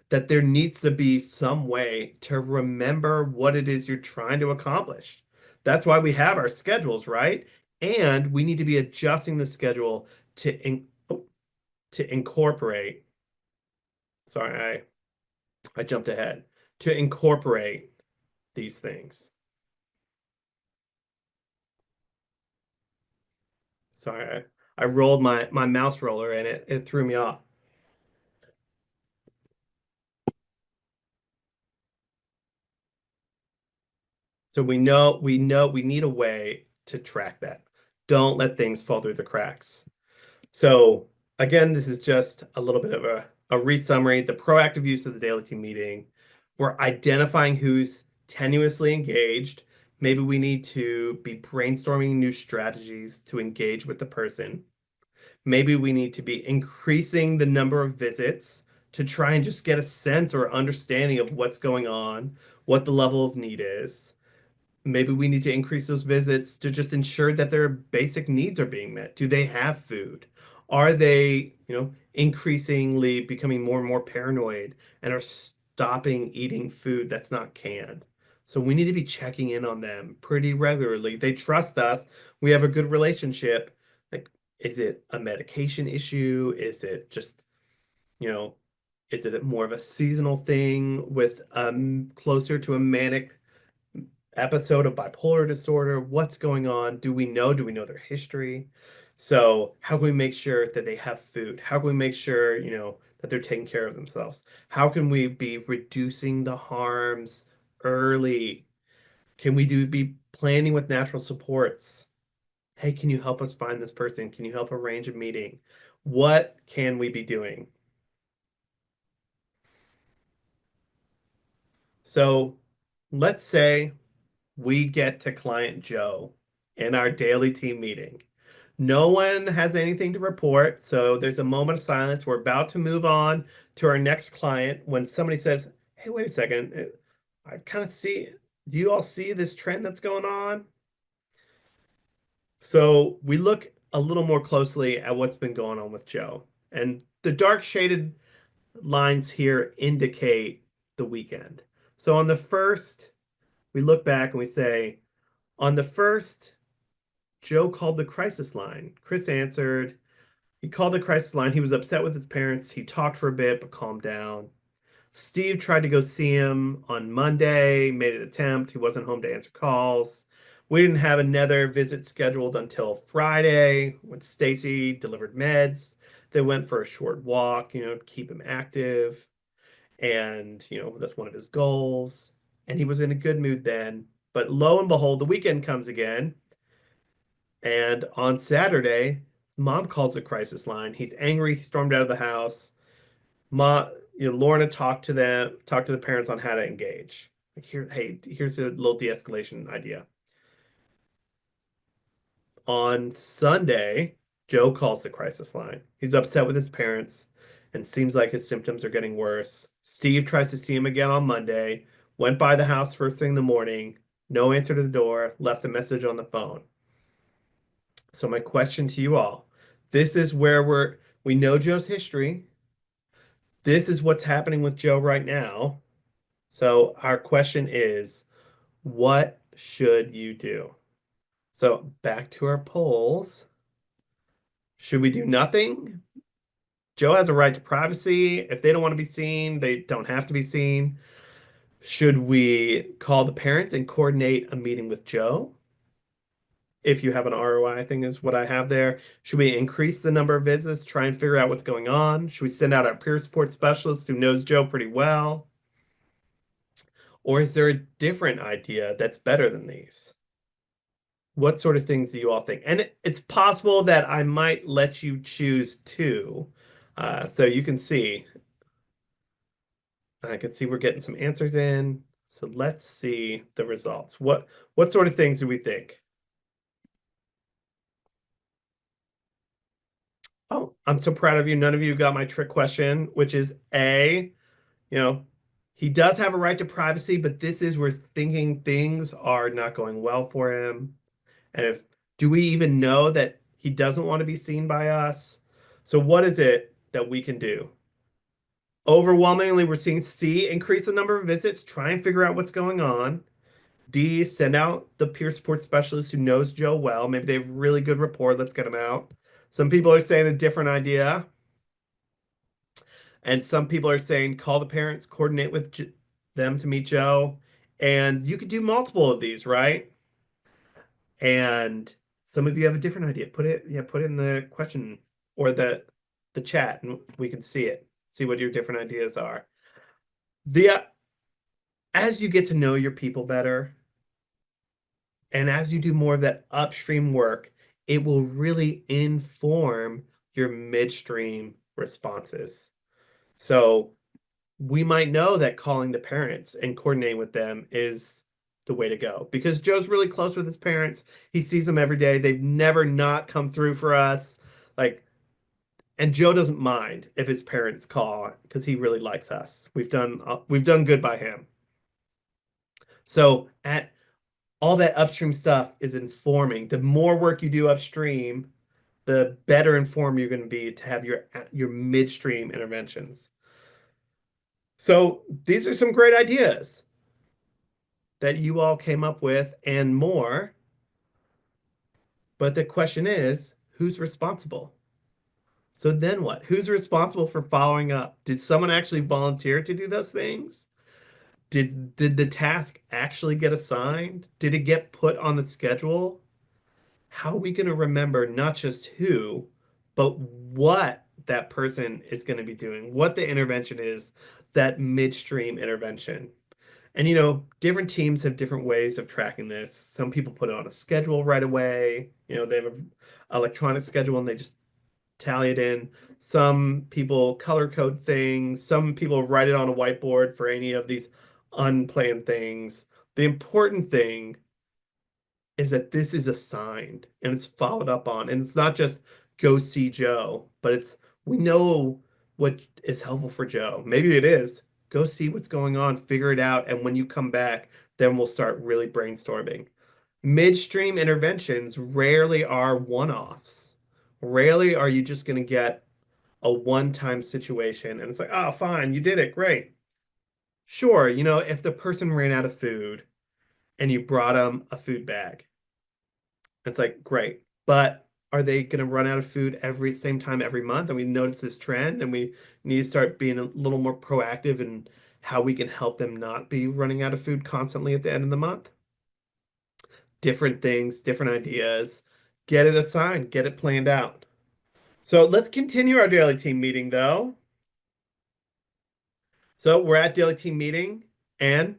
that there needs to be some way to remember what it is you're trying to accomplish. That's why we have our schedules, right? And we need to be adjusting the schedule to incorporate. Sorry, I jumped ahead. To incorporate these things. Sorry, I rolled my mouse roller and it threw me off. So we need a way to track that. Don't let things fall through the cracks. So again, this is just a little bit of a re-summary. The proactive use of the daily team meeting. We're identifying who's tenuously engaged. Maybe we need to be brainstorming new strategies to engage with the person. Maybe we need to be increasing the number of visits to try and just get a sense or understanding of what's going on, what the level of need is. Maybe we need to increase those visits to just ensure that their basic needs are being met. Do they have food? Are they, increasingly becoming more and more paranoid and are stopping eating food that's not canned? So we need to be checking in on them pretty regularly. They trust us. We have a good relationship. Like, is it a medication issue? Is it just, you know, is it more of a seasonal thing with closer to a manic episode of bipolar disorder? What's going on? Do we know? Do we know their history? So how can we make sure that they have food? How can we make sure, that they're taking care of themselves? How can we be reducing the harms early? Can we be planning with natural supports? Hey, can you help us find this person? Can you help arrange a meeting? What can we be doing? So let's say we get to client Joe in our daily team meeting. No one has anything to report, so there's a moment of silence. We're about to move on to our next client when somebody says, "Hey, wait a second. I kind of see, do you all see this trend that's going on?" So we look a little more closely at what's been going on with Joe. And the dark shaded lines here indicate the weekend. So on the first, we look back and we say, on the first, Joe called the crisis line. Chris answered. He called the crisis line. He was upset with his parents. He talked for a bit, but calmed down. Steve tried to go see him on Monday, made an attempt. He wasn't home to answer calls. We didn't have another visit scheduled until Friday when Stacy delivered meds. They went for a short walk, to keep him active. And, that's one of his goals. And he was in a good mood then. But lo and behold, the weekend comes again. And on Saturday, mom calls the crisis line. He's angry, he stormed out of the house. Lorna talked to the parents on how to engage. Like here's a little de-escalation idea. On Sunday, Joe calls the crisis line. He's upset with his parents and seems like his symptoms are getting worse. Steve tries to see him again on Monday, went by the house first thing in the morning, no answer to the door, left a message on the phone. So my question to you all, this is where we know Joe's history. This is what's happening with Joe right now. So our question is, what should you do? So back to our polls. Should we do nothing? Joe has a right to privacy. If they don't want to be seen, they don't have to be seen. Should we call the parents and coordinate a meeting with Joe? If you have an ROI, I think is what I have there. Should we increase the number of visits, try and figure out what's going on? Should we send out our peer support specialist who knows Joe pretty well? Or is there a different idea that's better than these? What sort of things do you all think? And it's possible that I might let you choose two. So you can see. I can see we're getting some answers in. So let's see the results. What sort of things do we think? Oh, I'm so proud of you. None of you got my trick question, which is A, he does have a right to privacy, but this is where thinking things are not going well for him. And do we even know that he doesn't want to be seen by us? So what is it that we can do? Overwhelmingly, we're seeing C, increase the number of visits, try and figure out what's going on. D, send out the peer support specialist who knows Joe well. Maybe they have really good rapport. Let's get them out. Some people are saying a different idea. And some people are saying call the parents, coordinate with them to meet Joe. And you could do multiple of these, right? And some of you have a different idea. Put it in the question or the chat and we can see it. See what your different ideas are. As you get to know your people better, and as you do more of that upstream work, it will really inform your midstream responses. So we might know that calling the parents and coordinating with them is the way to go because Joe's really close with his parents. He sees them every day. They've never not come through for us. And Joe doesn't mind if his parents call because he really likes us. We've done good by him. So all that upstream stuff is informing. The more work you do upstream, the better informed you're going to be to have your midstream interventions. So these are some great ideas that you all came up with and more. But the question is, who's responsible? So then what? Who's responsible for following up? Did someone actually volunteer to do those things? Did the task actually get assigned? Did it get put on the schedule? How are we going to remember not just who, but what that person is going to be doing, what the intervention is, that midstream intervention? And different teams have different ways of tracking this. Some people put it on a schedule right away. They have an electronic schedule and they just tally it in. Some people color code things. Some people write it on a whiteboard for any of these unplanned things. The important thing is that this is assigned and it's followed up on. And it's not just go see Joe, but we know what is helpful for Joe. Maybe it is go see what's going on, figure it out. And when you come back, then we'll start really brainstorming. Midstream interventions rarely are one-offs. Rarely are you just going to get a one-time situation and it's like, oh, fine, you did it, great. Sure, if the person ran out of food and you brought them a food bag, it's like, great. But are they going to run out of food every same time every month? And we notice this trend and we need to start being a little more proactive in how we can help them not be running out of food constantly at the end of the month. Different things, different ideas. Get it assigned, get it planned out. So let's continue our daily team meeting though. So we're at daily team meeting and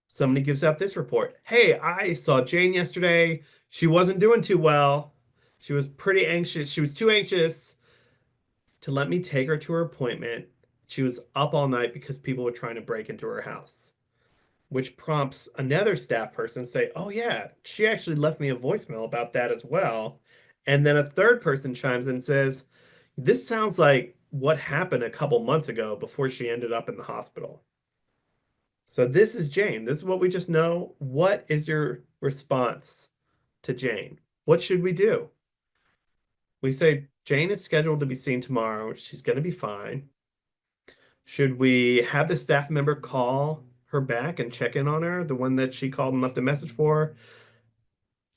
somebody gives out this report. Hey, I saw Jane yesterday. She wasn't doing too well. She was pretty anxious. She was too anxious to let me take her to her appointment. She was up all night because people were trying to break into her house, which prompts another staff person to say, oh yeah, she actually left me a voicemail about that as well. And then a third person chimes in and says, this sounds like what happened a couple months ago before she ended up in the hospital. So this is Jane. This is what we just know. What is your response to Jane? What should we do? We say Jane is scheduled to be seen tomorrow. She's going to be fine. Should we have the staff member call her back and check in on her, the one that she called and left a message for?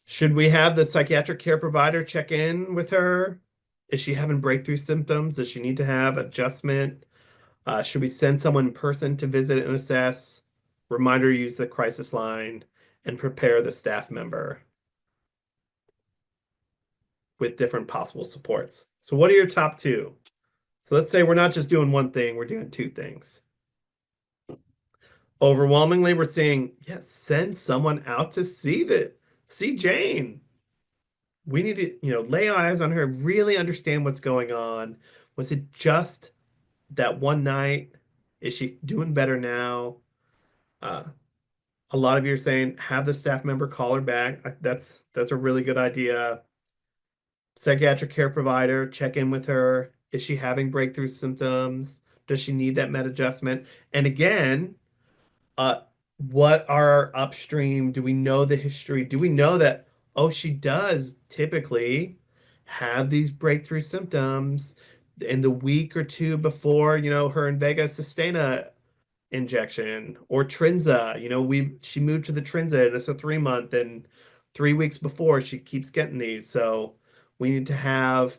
Should we have the psychiatric care provider check in with her? Is she having breakthrough symptoms? Does she need to have adjustment? Should we send someone in person to visit and assess? Reminder, use the crisis line and prepare the staff member with different possible supports. So what are your top two? So let's say we're not just doing one thing, we're doing two things. Overwhelmingly, we're seeing, yes, send someone out to see Jane. We need to, lay eyes on her, really understand what's going on. Was it just that one night? Is she doing better now? A lot of you are saying have the staff member call her back. That's a really good idea. Psychiatric care provider, check in with her. Is she having breakthrough symptoms? Does she need that med adjustment? And again, uh, what are our upstream? Do we know the history? Do we know that, oh, she does typically have these breakthrough symptoms in the week or two before, her Invega Sustenna injection or Trinza. She moved to the Trinza and it's a 3 month and 3 weeks before she keeps getting these. So we need to have,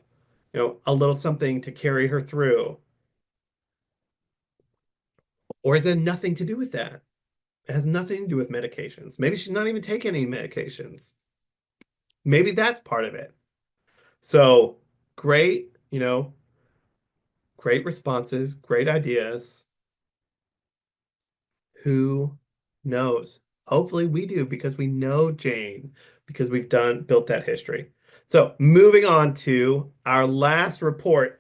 a little something to carry her through. Or is it nothing to do with that? It has nothing to do with medications. Maybe she's not even taking any medications. Maybe that's part of it. So great, great responses, great ideas. Who knows? Hopefully we do because we know Jane, because we've built that history. So moving on to our last report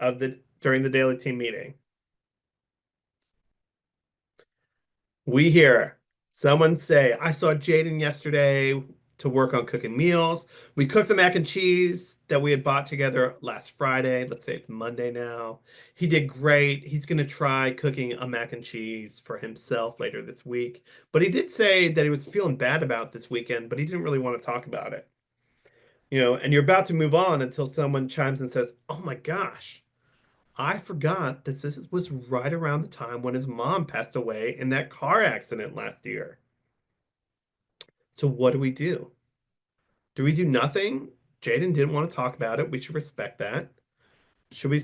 during the daily team meeting. We hear someone say, I saw Jaden yesterday to work on cooking meals. We cooked the mac and cheese that we had bought together last Friday. Let's say it's Monday now. He did great. He's going to try cooking a mac and cheese for himself later this week. But he did say that he was feeling bad about this weekend, but he didn't really want to talk about it. And you're about to move on until someone chimes and says, oh my gosh, I forgot that this was right around the time when his mom passed away in that car accident last year. So what do we do? Do we do nothing? Jaden didn't want to talk about it. We should respect that. Should we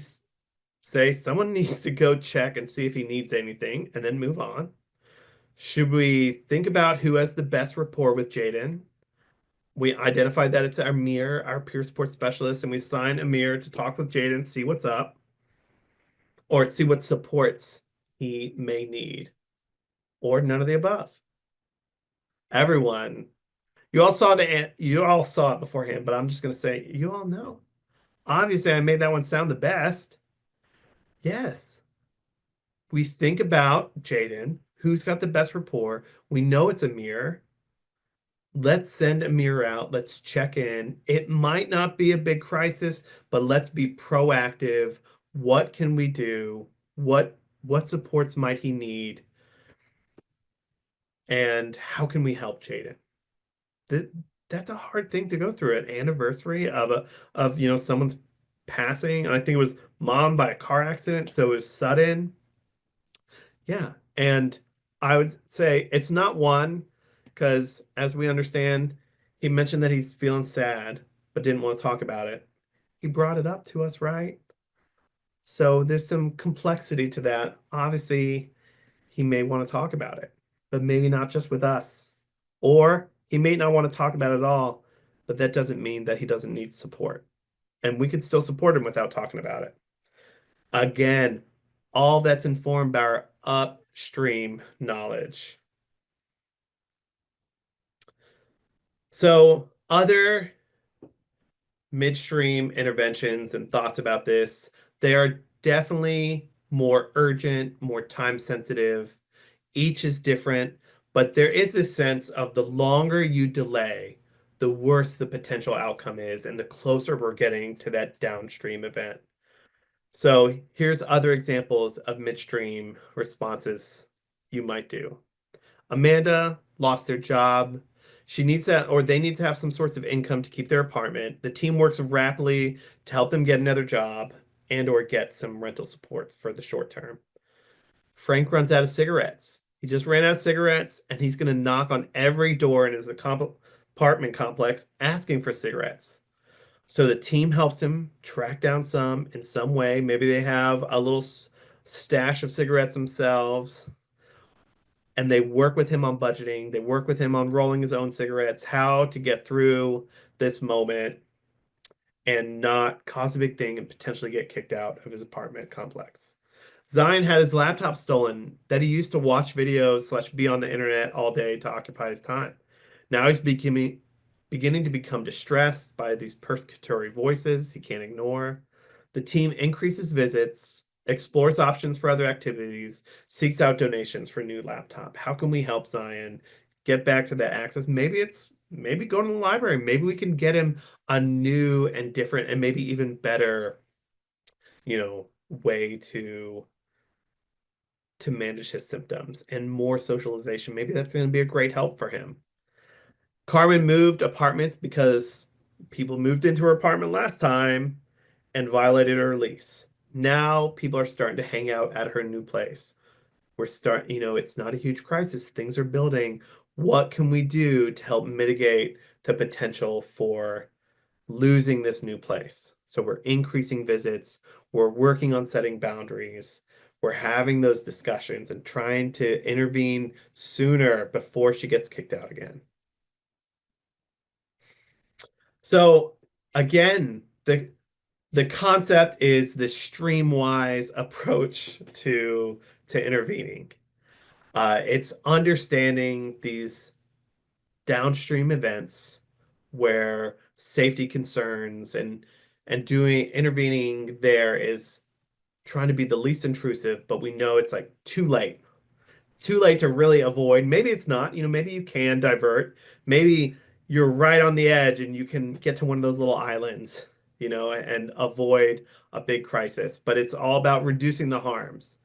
say someone needs to go check and see if he needs anything and then move on? Should we think about who has the best rapport with Jaden? We identify that it's Amir, our peer support specialist, and we assign Amir to talk with Jaden, see what's up, or see what supports he may need, or none of the above. Everyone, you all saw it beforehand, but I'm just gonna say you all know. Obviously, I made that one sound the best. Yes, we think about Jaden, Who's got the best rapport? We know it's a mirror. Let's send a mirror out. Let's check in. It might not be a big crisis, but let's be proactive. What can we do? What supports might he need? And how can we help Jaden? That that's a hard thing to go through, an anniversary of someone's passing. And I think it was mom by a car accident, so it was sudden. Yeah. And I would say it's not one, because as we understand, he mentioned that he's feeling sad, but didn't want to talk about it. He brought it up to us, right? So there's some complexity to that. Obviously, he may want to talk about it, but maybe not just with us. Or he may not want to talk about it at all, but that doesn't mean that he doesn't need support. And we can still support him without talking about it. Again, all that's informed by our upstream knowledge. So, other midstream interventions and thoughts about this, they are definitely more urgent, more time sensitive. Each is different, but there is this sense of the longer you delay, the worse the potential outcome is, and the closer we're getting to that downstream event. So here's other examples of midstream responses you might do. Amanda lost their job. She needs that, or they need to have some sorts of income to keep their apartment. The team works rapidly to help them get another job and or get some rental support for the short term. Frank runs out of cigarettes. He just ran out of cigarettes, and he's going to knock on every door in his apartment complex asking for cigarettes. So the team helps him track down some in some way. Maybe they have a little stash of cigarettes themselves, and they work with him on budgeting. They work with him on rolling his own cigarettes, how to get through this moment and not cause a big thing and potentially get kicked out of his apartment complex. Zion had his laptop stolen that he used to watch videos slash be on the internet all day to occupy his time. Now he's beginning to become distressed by these persecutory voices he can't ignore. The team increases visits, explores options for other activities, seeks out donations for a new laptop. How can we help Zion get back to that access? Maybe go to the library. Maybe we can get him a new and different and maybe even better, way to manage his symptoms and more socialization. Maybe that's going to be a great help for him. Carmen moved apartments because people moved into her apartment last time and violated her lease. Now people are starting to hang out at her new place. It's not a huge crisis. Things are building. What can we do to help mitigate the potential for losing this new place? So we're increasing visits. We're working on setting boundaries. We're having those discussions and trying to intervene sooner before she gets kicked out again. So again, the concept is the streamwise approach to intervening. It's understanding these downstream events where safety concerns and doing intervening there is trying to be the least intrusive, but we know it's like too late. Too late to really avoid. Maybe it's not, maybe you can divert. Maybe you're right on the edge and you can get to one of those little islands, and avoid a big crisis. But it's all about reducing the harms.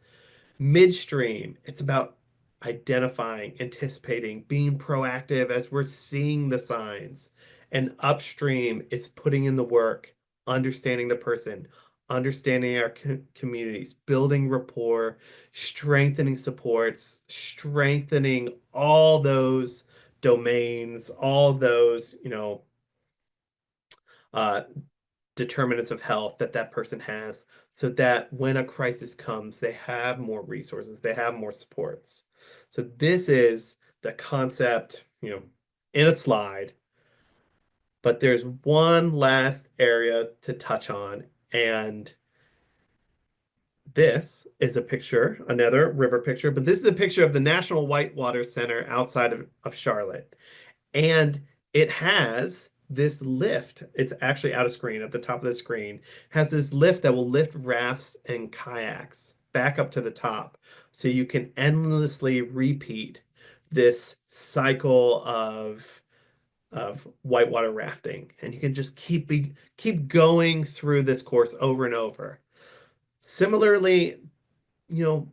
Midstream, it's about identifying, anticipating, being proactive as we're seeing the signs. And upstream, it's putting in the work, understanding the person, understanding our communities, building rapport, strengthening supports, strengthening all those domains, all those, uh, determinants of health that person has, so that when a crisis comes, they have more resources, they have more supports. So this is the concept, in a slide, but there's one last area to touch on, and this is a picture, another river picture, but this is a picture of the National Whitewater Center outside of Charlotte. And it has this lift. It's actually out of screen at the top of the screen, has this lift that will lift rafts and kayaks back up to the top. So you can endlessly repeat this cycle of whitewater rafting, and you can just keep going through this course over and over. Similarly, you know,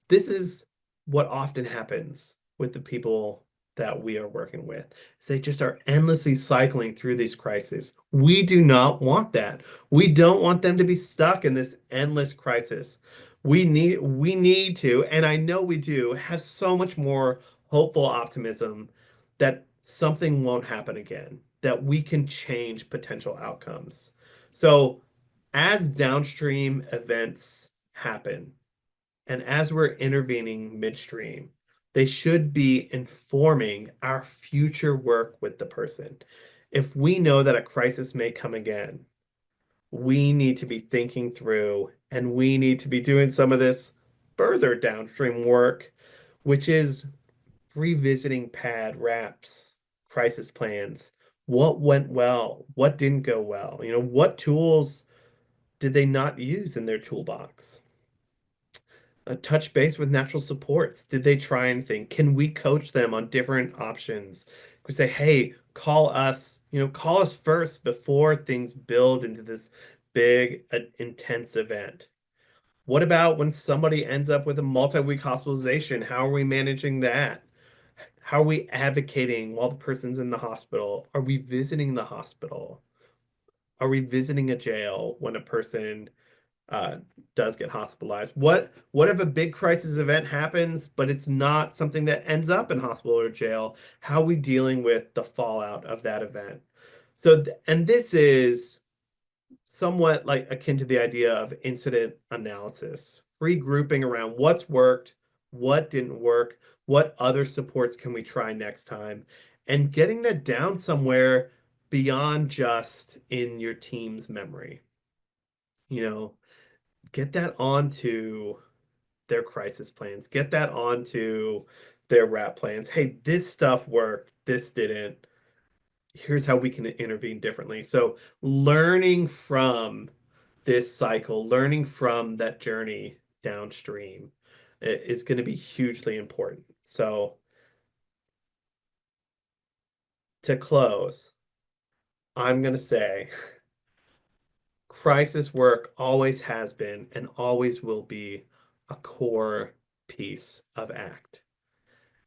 this is what often happens with the people that we are working with. Is they just are endlessly cycling through these crises. We do not want that. We don't want them to be stuck in this endless crisis. We need to, and I know we do, have so much more hopeful optimism that something won't happen again, that we can change potential outcomes. So as downstream events happen, and as we're intervening midstream, they should be informing our future work with the person. If we know that a crisis may come again, we need to be thinking through and we need to be doing some of this further downstream work, which is revisiting pad RAPs, crisis plans. What went well? What didn't go well? What tools did they not use in their toolbox? Touch base with natural supports. Did they try anything? Can we coach them on different options? We say, hey, call us first before things build into this big, intense event. What about when somebody ends up with a multi-week hospitalization? How are we managing that? How are we advocating while the person's in the hospital? Are we visiting the hospital? Are we visiting a jail when a person uh, does get hospitalized? What if a big crisis event happens, but it's not something that ends up in hospital or jail? How are we dealing with the fallout of that event? And this is somewhat like akin to the idea of incident analysis, regrouping around what's worked, what didn't work, what other supports can we try next time, and getting that down somewhere beyond just in your team's memory. You know, get that onto their crisis plans, get that onto their RAP plans. Hey, this stuff worked, this didn't. Here's how we can intervene differently. So, learning from this cycle, learning from that journey downstream is going to be hugely important. So, to close, I'm going to say crisis work always has been and always will be a core piece of ACT.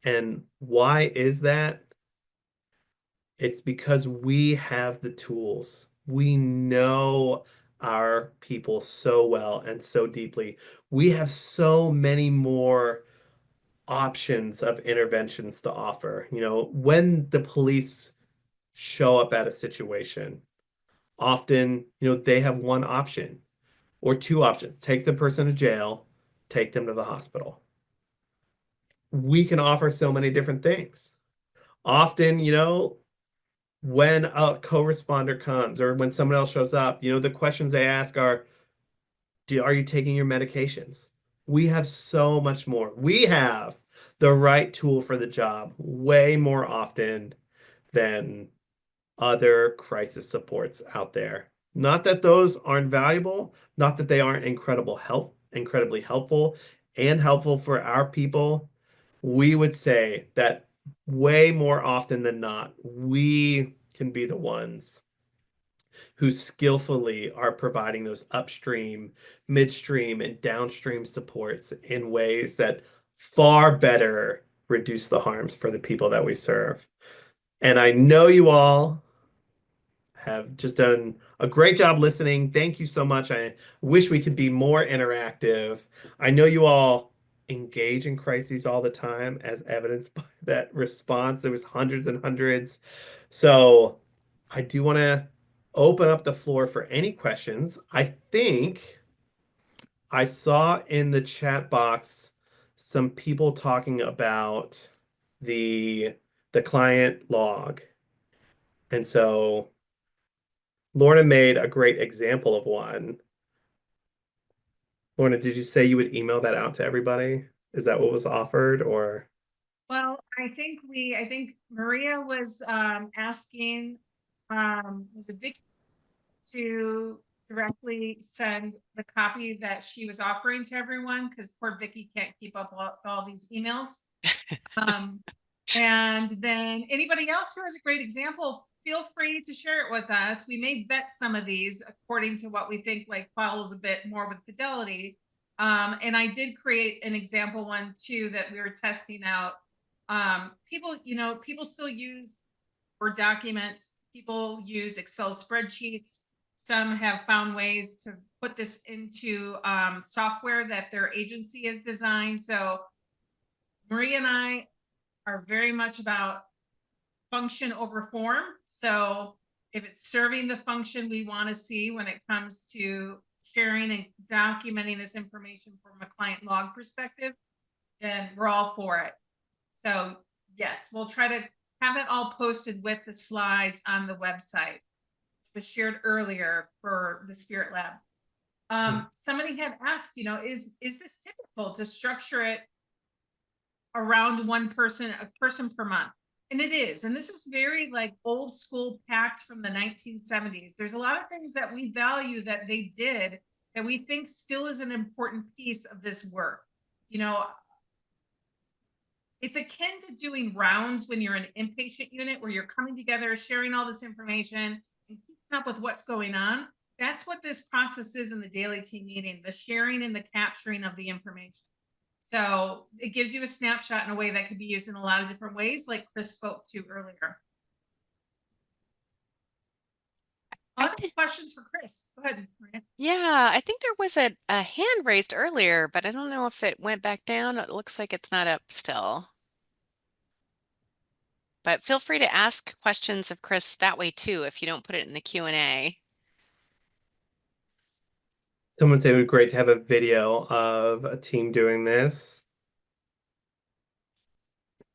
And why is that? It's because we have the tools. We know our people so well and so deeply. We have so many more options of interventions to offer. When the police show up at a situation, often, they have one option or two options. Take the person to jail, take them to the hospital. We can offer so many different things. Often, when a co-responder comes or when someone else shows up, the questions they ask are, are you taking your medications? We have so much more. We have the right tool for the job way more often than other crisis supports out there. Not that those aren't valuable, not that they aren't incredibly helpful and helpful for our people. We would say that way more often than not, we can be the ones who skillfully are providing those upstream, midstream, and downstream supports in ways that far better reduce the harms for the people that we serve. And I know you all have just done a great job listening. Thank you so much. I wish we could be more interactive. I know you all engage in crises all the time, as evidenced by that response. There was hundreds and hundreds. So I do want to open up the floor for any questions. I think I saw in the chat box some people talking about the the client log. And so Lorna made a great example of one. Lorna, did you say you would email that out to everybody? Is that what was offered, or? Well, I think Maria was asking, was it Vicky to directly send the copy that she was offering to everyone, because poor Vicky can't keep up all these emails. And then anybody else who has a great example, feel free to share it with us. We may vet some of these according to what we think like follows a bit more with fidelity. And I did create an example one too that we were testing out. People still use Word documents. People use Excel spreadsheets. Some have found ways to put this into software that their agency has designed. So Maria and I are very much about function over form. So if it's serving the function we want to see when it comes to sharing and documenting this information from a client log perspective, then we're all for it. So yes, we'll try to have it all posted with the slides on the website, which was shared earlier for the Spirit Lab. Somebody had asked, is this typical to structure it around a person per month? And it is. And this is very like old school PACT from the 1970s. There's a lot of things that we value that they did that we think still is an important piece of this work. It's akin to doing rounds when you're in an inpatient unit where you're coming together, sharing all this information and keeping up with what's going on. That's what this process is in the daily team meeting, the sharing and the capturing of the information. So it gives you a snapshot in a way that could be used in a lot of different ways, like Chris spoke to earlier. Questions for Chris? Go ahead, Maria. Yeah, I think there was a hand raised earlier, but I don't know if it went back down. It looks like it's not up still. But feel free to ask questions of Chris that way too, if you don't put it in the Q&A. Someone said it would be great to have a video of a team doing this.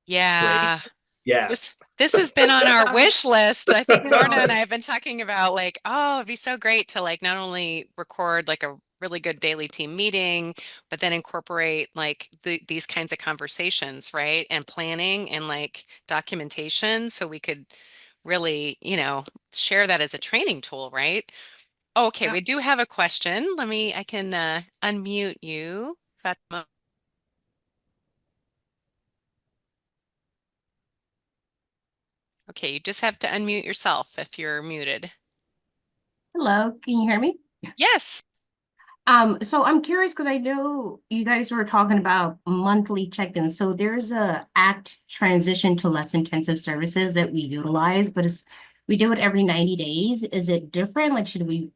Yeah. Great. Yes. This has been on our wish list. I think Lorna and I have been talking about like, oh, it'd be so great to like not only record like a really good daily team meeting, but then incorporate like these kinds of conversations, right? And planning and like documentation so we could really, share that as a training tool, right? Okay, we do have a question. I can unmute you, Fatima. Okay, you just have to unmute yourself if you're muted. Hello, can you hear me? Yes. So I'm curious because I know you guys were talking about monthly check-ins. So there's a ACT transition to less intensive services that we utilize, but we do it every 90 days. Is it different? Like, should we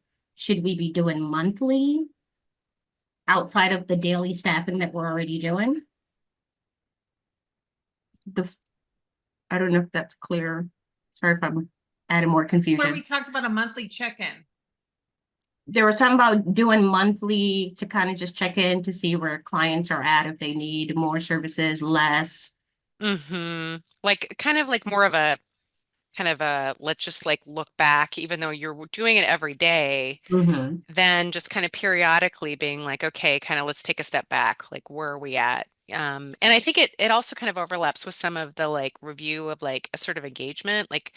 be doing monthly outside of the daily staffing that we're already doing? I don't know if that's clear. Sorry if I'm adding more confusion. Where we talked about a monthly check-in. There was something about doing monthly to kind of just check in to see where clients are at, if they need more services, less. Like kind of like more of a let's just like look back, even though you're doing it every day, then just kind of periodically being like, okay, kind of let's take a step back. Like, where are we at? And I think it also kind of overlaps with some of the like review of like assertive engagement, like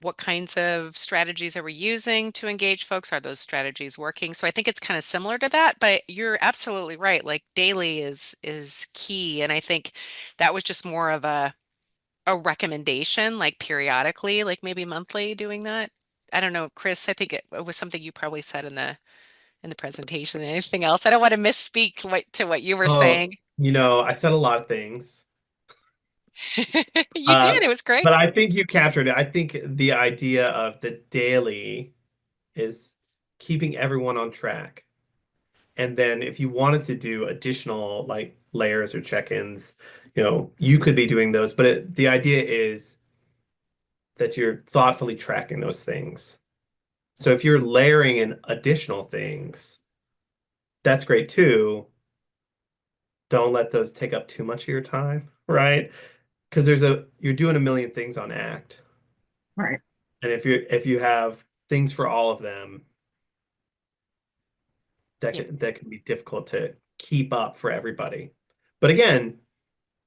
what kinds of strategies are we using to engage folks? Are those strategies working? So I think it's kind of similar to that, but you're absolutely right. Like daily is key. And I think that was just more of a recommendation, like periodically, like maybe monthly doing that. I don't know, Chris, I think it was something you probably said in the presentation. Anything else? I don't want to misspeak to what you were saying. I said a lot of things. You did. It was great. But I think you captured it. I think the idea of the daily is keeping everyone on track. And then if you wanted to do additional like layers or check-ins, you could be doing those. But the idea is that you're thoughtfully tracking those things. So if you're layering in additional things, that's great too. Don't let those take up too much of your time, right? Because you're doing a million things on ACT. Right. And if you have things for all of them, that can be difficult to keep up for everybody. But again,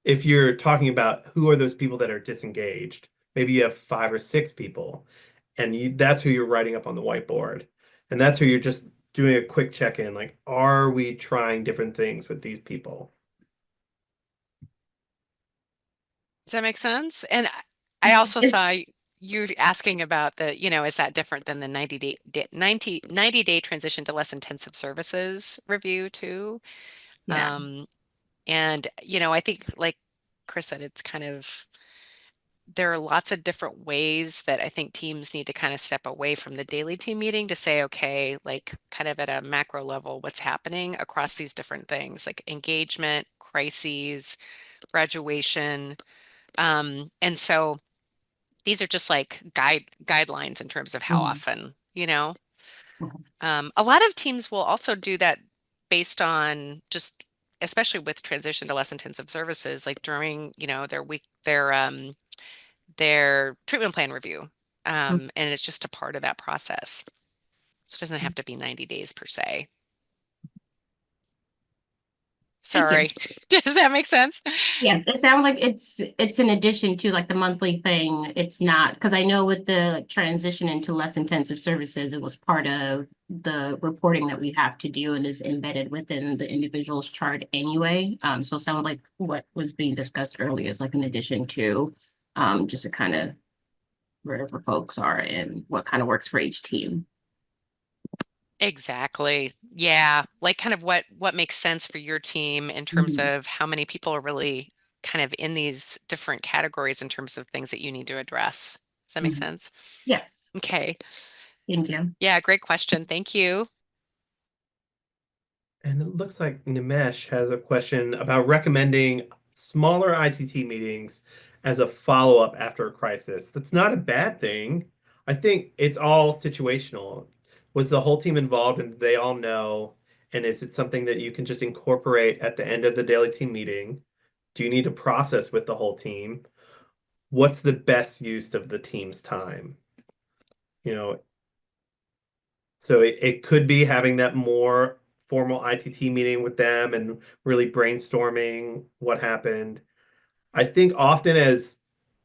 if you're talking about who are those people that are disengaged, maybe you have 5 or 6 people, and that's who you're writing up on the whiteboard. And that's where you're just doing a quick check-in, like, are we trying different things with these people? Does that make sense? And I also It's, saw you asking about the, is that different than the 90 day transition to less intensive services review too? yeah. Um, and, I think like Chris said, it's kind of, there are lots of different ways that I think teams need to kind of step away from the daily team meeting to say, okay, like kind of at a macro level, what's happening across these different things like engagement, crises, graduation. And so these are just like guidelines in terms of how Mhm. often. A lot of teams will also do that based on just, especially with transition to less intensive services, like during, their treatment plan review. And it's just a part of that process. So it doesn't have to be 90 days per se. Thank you. Sorry. Does that make sense? Yes, it sounds like it's in addition to like the monthly thing. It's not because I know with the transition into less intensive services, it was part of the reporting that we have to do and is embedded within the individual's chart anyway. So it sounds like what was being discussed earlier is like an addition to just to kind of wherever folks are and what kind of works for each team. Exactly. Yeah. Like kind of what makes sense for your team in terms Mhm. of how many people are really kind of in these different categories in terms of things that you need to address. Does that make Mhm. sense? Yes, Okay. thank you. Yeah, great question. Thank you. And it looks like Nimesh has a question about recommending smaller ITT meetings as a follow-up after a crisis. That's not a bad thing. I think it's all situational. Was the whole team involved and they all know? And is it something that you can just incorporate at the end of the daily team meeting? Do you need to process with the whole team? What's the best use of the team's time? You know, so it could be having that more formal ITT meeting with them and really brainstorming what happened. I think often as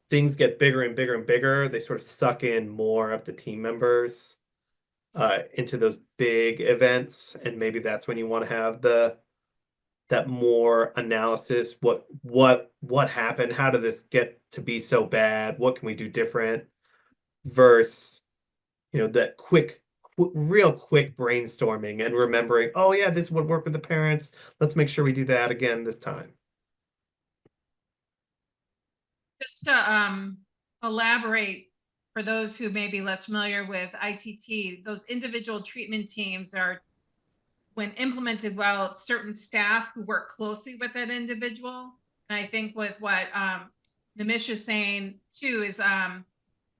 things get bigger and bigger and bigger, they sort of suck in more of the team members into those big events, and maybe that's when you want to have the that more analysis. What happened? How did this get to be so bad? What can we do different? Versus that real quick brainstorming and remembering, oh yeah, this would work with the parents. Let's make sure we do that again this time. Just to elaborate for those who may be less familiar with ITT, those individual treatment teams are, when implemented well, certain staff who work closely with that individual. And I think with what Nimish is saying too is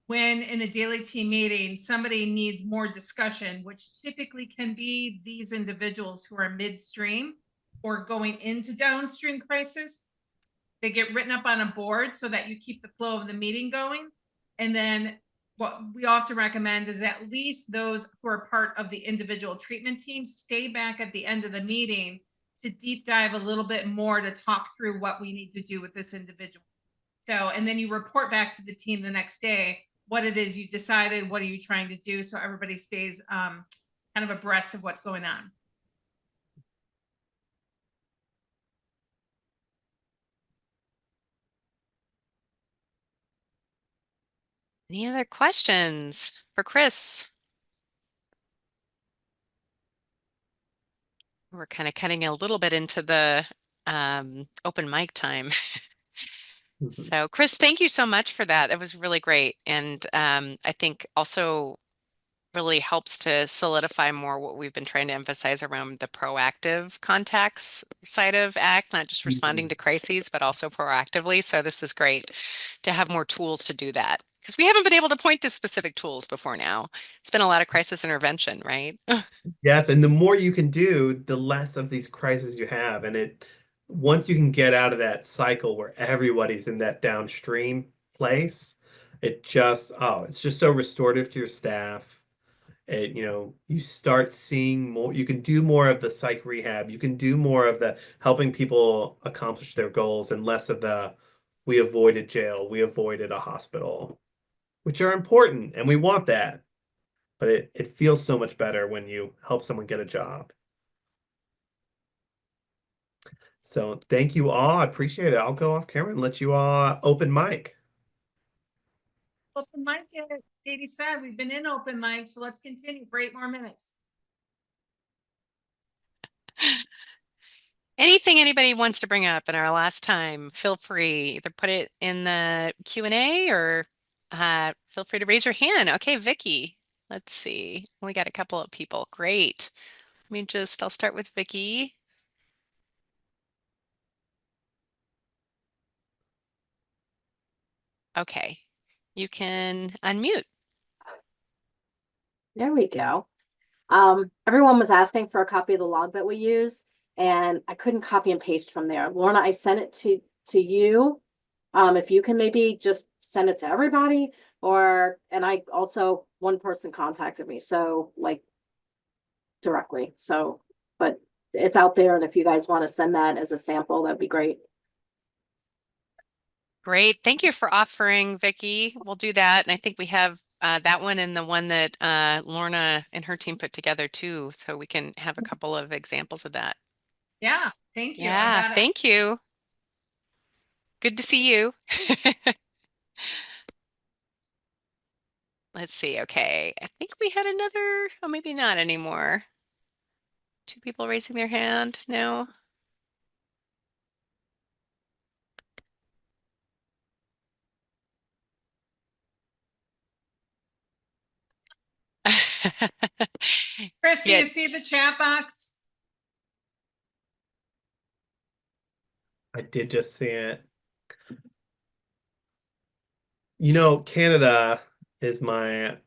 when in a daily team meeting, somebody needs more discussion, which typically can be these individuals who are midstream or going into downstream crisis. They get written up on a board so that you keep the flow of the meeting going. And then what we often recommend is at least those who are part of the individual treatment team stay back at the end of the meeting to deep dive a little bit more to talk through what we need to do with this individual. So, and then you report back to the team the next day what it is you decided, what are you trying to do, so everybody stays kind of abreast of what's going on. Any other questions for Chris? We're kind of cutting a little bit into the open mic time. Mhm. So, Chris, thank you so much for that. That was really great. And I think also really helps to solidify more what we've been trying to emphasize around the proactive contacts side of ACT, not just responding to crises, but also proactively. So this is great to have more tools to do that because we haven't been able to point to specific tools before now. It's been a lot of crisis intervention, right? Yes, and the more you can do, the less of these crises you have. And once you can get out of that cycle where everybody's in that downstream place, it's just so restorative to your staff. You start seeing more, you can do more of the psych rehab, you can do more of the helping people accomplish their goals and less of the we avoided jail, we avoided a hospital, which are important and we want that. but it feels so much better when you help someone get a job. So thank you all. I appreciate it. I'll go off camera and let you all open mic. Open mic, Katie said, we've been in open mic, so let's continue for 8 more minutes. Anything anybody wants to bring up in our last time, feel free. Either put it in the Q&A or feel free to raise your hand. Okay, Vicky, let's see. We got a couple of people. Great. I'll start with Vicky. Okay, you can unmute. There we go. Everyone was asking for a copy of the log that we use, and I couldn't copy and paste from there. Lorna, I sent it to you. If you can maybe just send it to everybody, and I also, one person contacted me, so like directly. So, but it's out there, and if you guys want to send that as a sample, that'd be great. Great. Thank you for offering, Vicky. We'll do that. And I think we have that one and the one that Lorna and her team put together too. So we can have a couple of examples of that. Yeah, thank you. Yeah, thank you. Good to see you. Let's see. Okay. I think we had another, oh, maybe not anymore. 2 people raising their hand. No. Christy, Yeah. you see the chat box? I did just see it. You know, Canada is my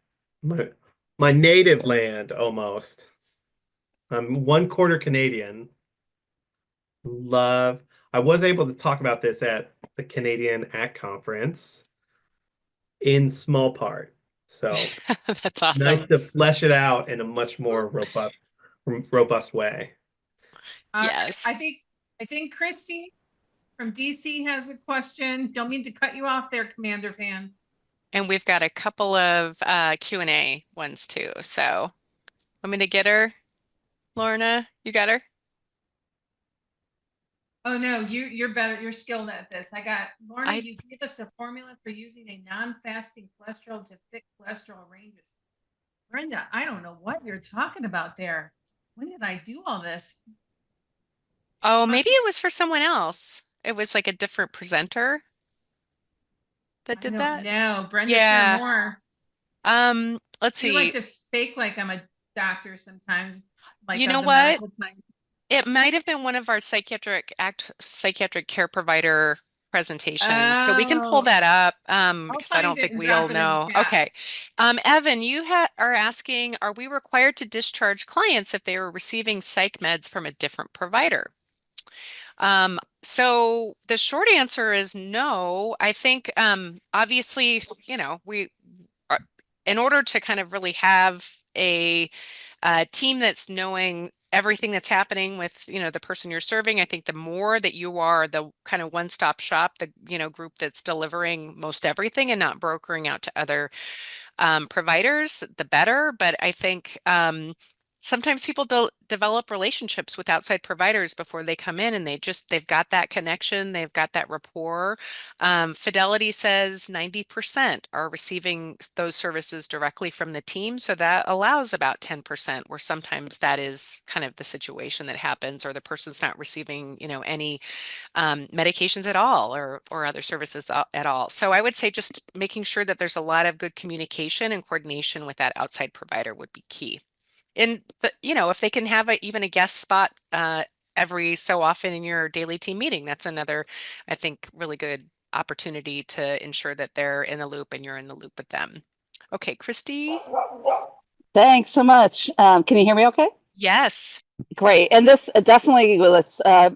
native land almost. I'm 1/4 Canadian. I was able to talk about this at the Canadian ACT conference in small part. So That's awesome. nice to flesh it out in a much more robust way. Yes. I think Christy from DC has a question. Don't mean to cut you off there, Commander Fan. And we've got a couple of Q&A ones too. So want me to get her? Lorna, you got her? Oh no, you're better. You're skilled at this. Lorna, you gave us a formula for using a non-fasting cholesterol to fit cholesterol ranges. Brenda, I don't know what you're talking about there. When did I do all this? Oh, maybe it was for someone else. It was like a different presenter that did that. No, Brenda, Yeah. share more. Let's see. You like to fake like I'm a doctor sometimes. Like you know what? It might have been one of our psychiatric care provider presentations. So we can pull that up because I don't think we all know. Okay. Evan, you are asking, are we required to discharge clients if they were receiving psych meds from a different provider? So the short answer is no. I think obviously, we are, in order to kind of really have a team that's knowing everything that's happening with, the person you're serving, I think the more that you are the kind of one-stop shop, the, group that's delivering most everything and not brokering out to other providers, the better. But I think sometimes people develop relationships with outside providers before they come in, and they've got that connection, they've got that rapport. Fidelity says 90% are receiving those services directly from the team, so that allows about 10% where sometimes that is kind of the situation that happens, or the person's not receiving, any medications at all, or other services at all. So I would say just making sure that there's a lot of good communication and coordination with that outside provider would be key. And if they can have even a guest spot every so often in your daily team meeting, that's another, I think, really good opportunity to ensure that they're in the loop and you're in the loop with them. Okay, Christy. Thanks so much. Can you hear me okay? Yes. Great. And this definitely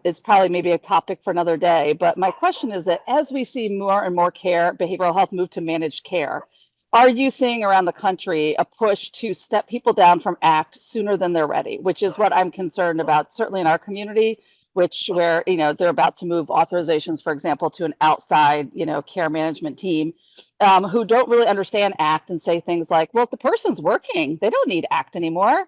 is probably maybe a topic for another day. But my question is that as we see more and more behavioral health move to managed care, are you seeing around the country a push to step people down from ACT sooner than they're ready, which is what I'm concerned about, certainly in our community, where they're about to move authorizations, for example, to an outside, care management team. who don't really understand ACT and say things like, well, if the person's working, they don't need ACT anymore.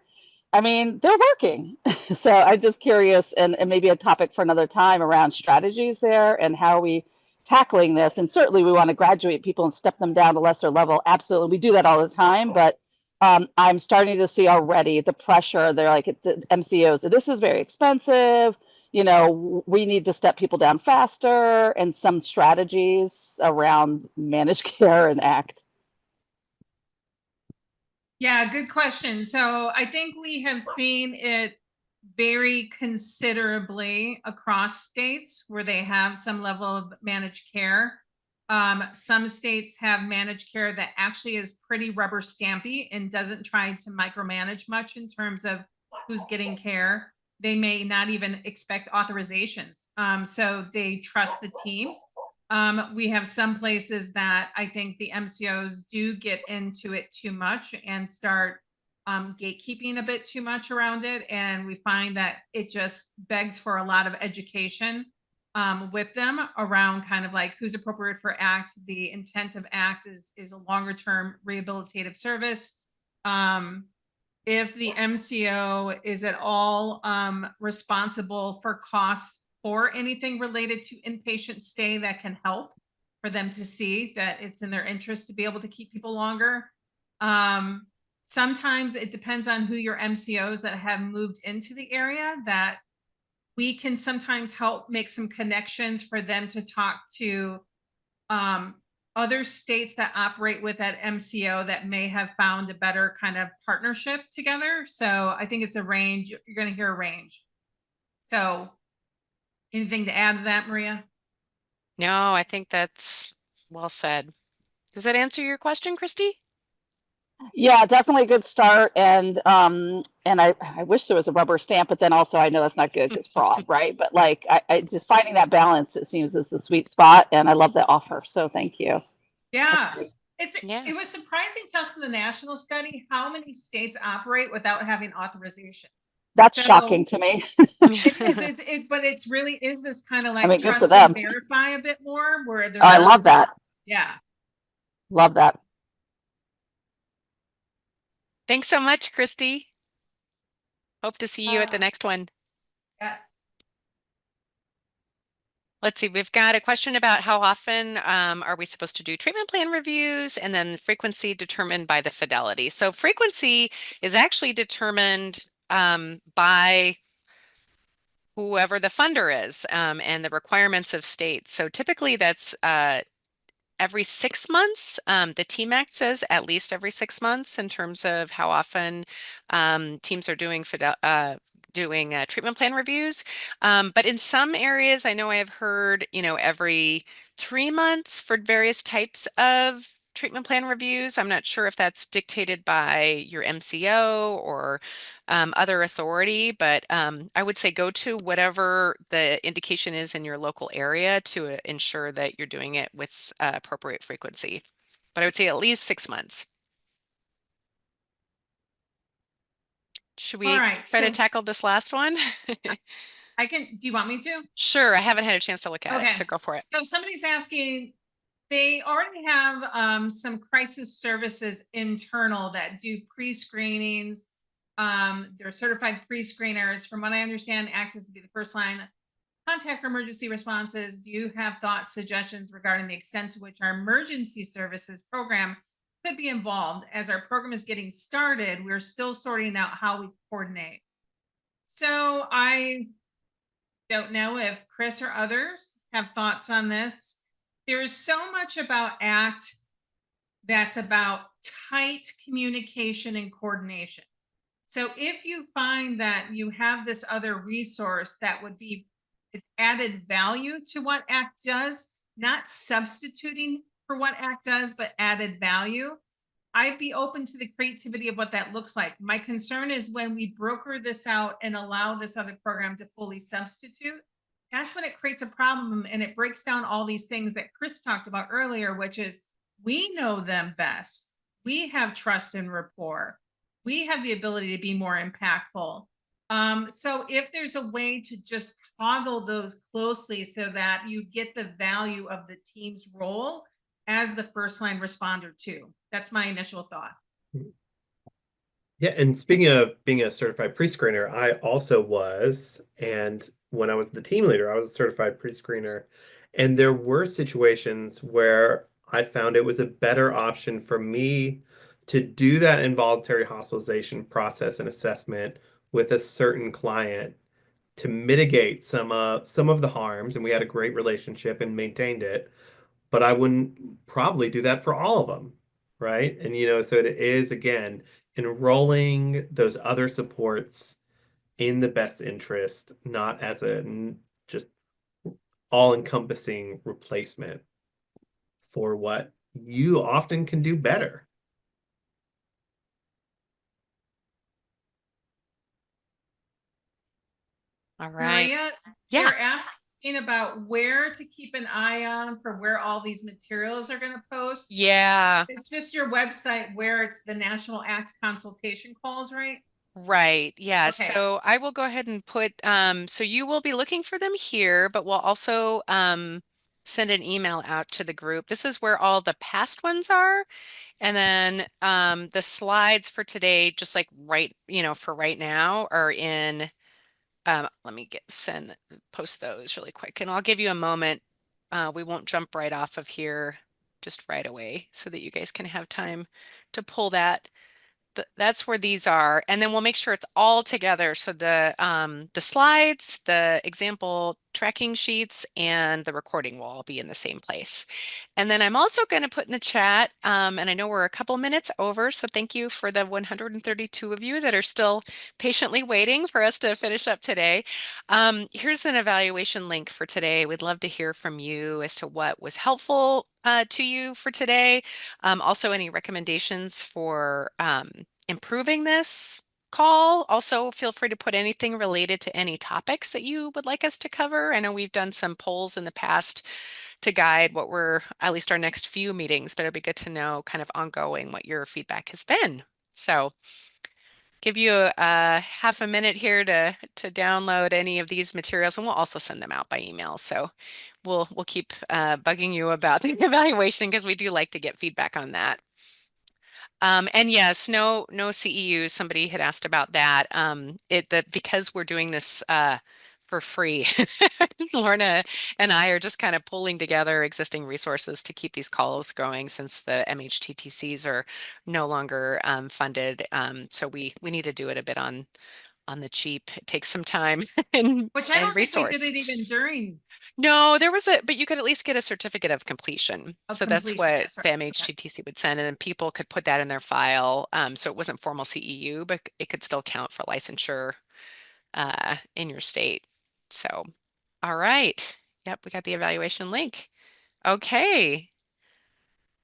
I mean, they're working. So I'm just curious, and maybe a topic for another time around strategies there and how we tackling this. And certainly we want to graduate people and step them down to lesser level. Absolutely. We do that all the time, but I'm starting to see already the pressure. They're like, the MCOs, this is very expensive. You know, we need to step people down faster, and some strategies around managed care and ACT. Yeah, good question. So I think we have seen it vary considerably across states where they have some level of managed care. Some states have managed care that actually is pretty rubber stampy and doesn't try to micromanage much in terms of who's getting care. They may not even expect authorizations. So they trust the teams. We have some places that I think the MCOs do get into it too much and start gatekeeping a bit too much around it. And we find that it just begs for a lot of education with them around kind of like who's appropriate for ACT. The intent of ACT is a longer term rehabilitative service. If the MCO is at all responsible for costs for anything related to inpatient stay, that can help for them to see that it's in their interest to be able to keep people longer. Sometimes it depends on who your MCOs that have moved into the area, that we can sometimes help make some connections for them to talk to other states that operate with that MCO that may have found a better kind of partnership together. So I think it's a range. You're going to hear a range. So anything to add to that, Maria? No, I think that's well said. Does that answer your question, Christy? Yeah, definitely a good start. And I wish there was a rubber stamp, but then also I know that's not good because fraud, right? But like I just finding that balance, it seems, is the sweet spot. And I love that offer. So thank you. Yeah. Yeah. It was surprising to us in the national study how many states operate without having authorizations. That's So shocking to me. it is, but it's really is this kind of like I mean, good for trust them. and verify a bit more where they're Oh, I love that. Yeah. Love that. Thanks so much, Christy. Hope to see you at the next one. Yes. Let's see, we've got a question about how often are we supposed to do treatment plan reviews, and then frequency determined by the fidelity. So frequency is actually determined by whoever the funder is and the requirements of states. So typically that's every 6 months. The TMACT says at least every 6 months in terms of how often teams are doing treatment plan reviews. But in some areas, I know I have heard, every 3 months for various types of treatment plan reviews. I'm not sure if that's dictated by your MCO or other authority, but I would say go to whatever the indication is in your local area to ensure that you're doing it with appropriate frequency. But I would say at least 6 months. Should we try to tackle this last one? I can, do you want me to? Sure, I haven't had a chance to look at it, so go for it. So somebody's asking, they already have some crisis services internal that do pre-screenings. They're certified pre-screeners. From what I understand, ACT is to be the first line contact for emergency responses. Do you have thoughts, suggestions regarding the extent to which our emergency services program could be involved? As our program is getting started, we're still sorting out how we coordinate. So I don't know if Chris or others have thoughts on this. There is so much about ACT that's about tight communication and coordination. So if you find that you have this other resource that would be added value to what ACT does, not substituting for what ACT does, but added value, I'd be open to the creativity of what that looks like. My concern is when we broker this out and allow this other program to fully substitute, that's when it creates a problem and it breaks down all these things that Chris talked about earlier, which is we know them best. We have trust and rapport. We have the ability to be more impactful. So if there's a way to just toggle those closely so that you get the value of the team's role as the first line responder too. That's my initial thought. Yeah, and speaking of being a certified pre-screener, I also was, and when I was the team leader, I was a certified pre-screener, and there were situations where I found it was a better option for me to do that involuntary hospitalization process and assessment with a certain client to mitigate some of the harms, and we had a great relationship and maintained it, but I wouldn't probably do that for all of them, right? And so it is again enrolling those other supports in the best interest, not as just all-encompassing replacement for what you often can do better. All right. Maria, Yeah. they're asking about where to keep an eye on for where all these materials are going to post. Yeah. It's just your website where it's the National ACT consultation calls, right? Right. Yeah. Okay. So I will go ahead and put, so you will be looking for them here, but we'll also send an email out to the group. This is where all the past ones are. And then the slides for today, just like for right now are in, let me post those really quick. And I'll give you a moment. We won't jump right off of here just right away so that you guys can have time to pull that. That's where these are, and then we'll make sure it's all together. So the slides, the example tracking sheets, and the recording will all be in the same place. And then I'm also going to put in the chat, and I know we're a couple minutes over, so thank you for the 132 of you that are still patiently waiting for us to finish up today. Here's an evaluation link for today. We'd love to hear from you as to what was helpful to you for today. Also, any recommendations for improving this call. Also, feel free to put anything related to any topics that you would like us to cover. I know we've done some polls in the past to guide what were at least our next few meetings, but it'd be good to know kind of ongoing what your feedback has been. So give you a half a minute here to download any of these materials, and we'll also send them out by email. So we'll keep bugging you about the evaluation because we do like to get feedback on that. And yes, no CEUs. Somebody had asked about that. Because we're doing this for free, Lorna and I are just kind of pulling together existing resources to keep these calls going since the MHTTCs are no longer funded. So we need to do it a bit on the cheap. It takes some time and Which I don't think we resource. did it even during. No, but you could at least get a certificate of completion. So that's Completion, what that's right. the Okay. MHTTC would send, and then people could put that in their file. So it wasn't formal CEU, but it could still count for licensure in your state. So, all right. Yep, we got the evaluation link. Okay.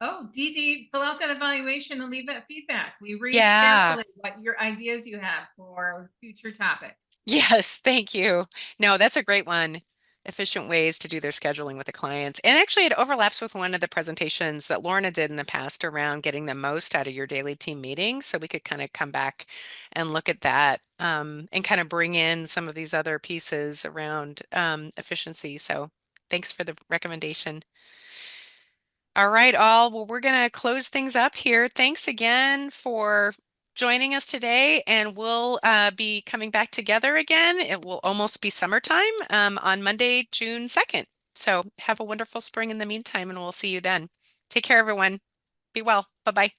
Oh, Dee Dee, fill out that evaluation and leave that feedback. We read Yeah. carefully what your ideas you have for future topics. Yes, thank you. No, that's a great one. Efficient ways to do their scheduling with the clients. And actually, it overlaps with one of the presentations that Lorna did in the past around getting the most out of your daily team meetings. So we could kind of come back and look at that and kind of bring in some of these other pieces around efficiency. So thanks for the recommendation. All right, all. Well, we're going to close things up here. Thanks again for joining us today, and we'll be coming back together again. It will almost be summertime on Monday, June 2nd. So have a wonderful spring in the meantime, and we'll see you then. Take care, everyone. Be well. Bye-bye.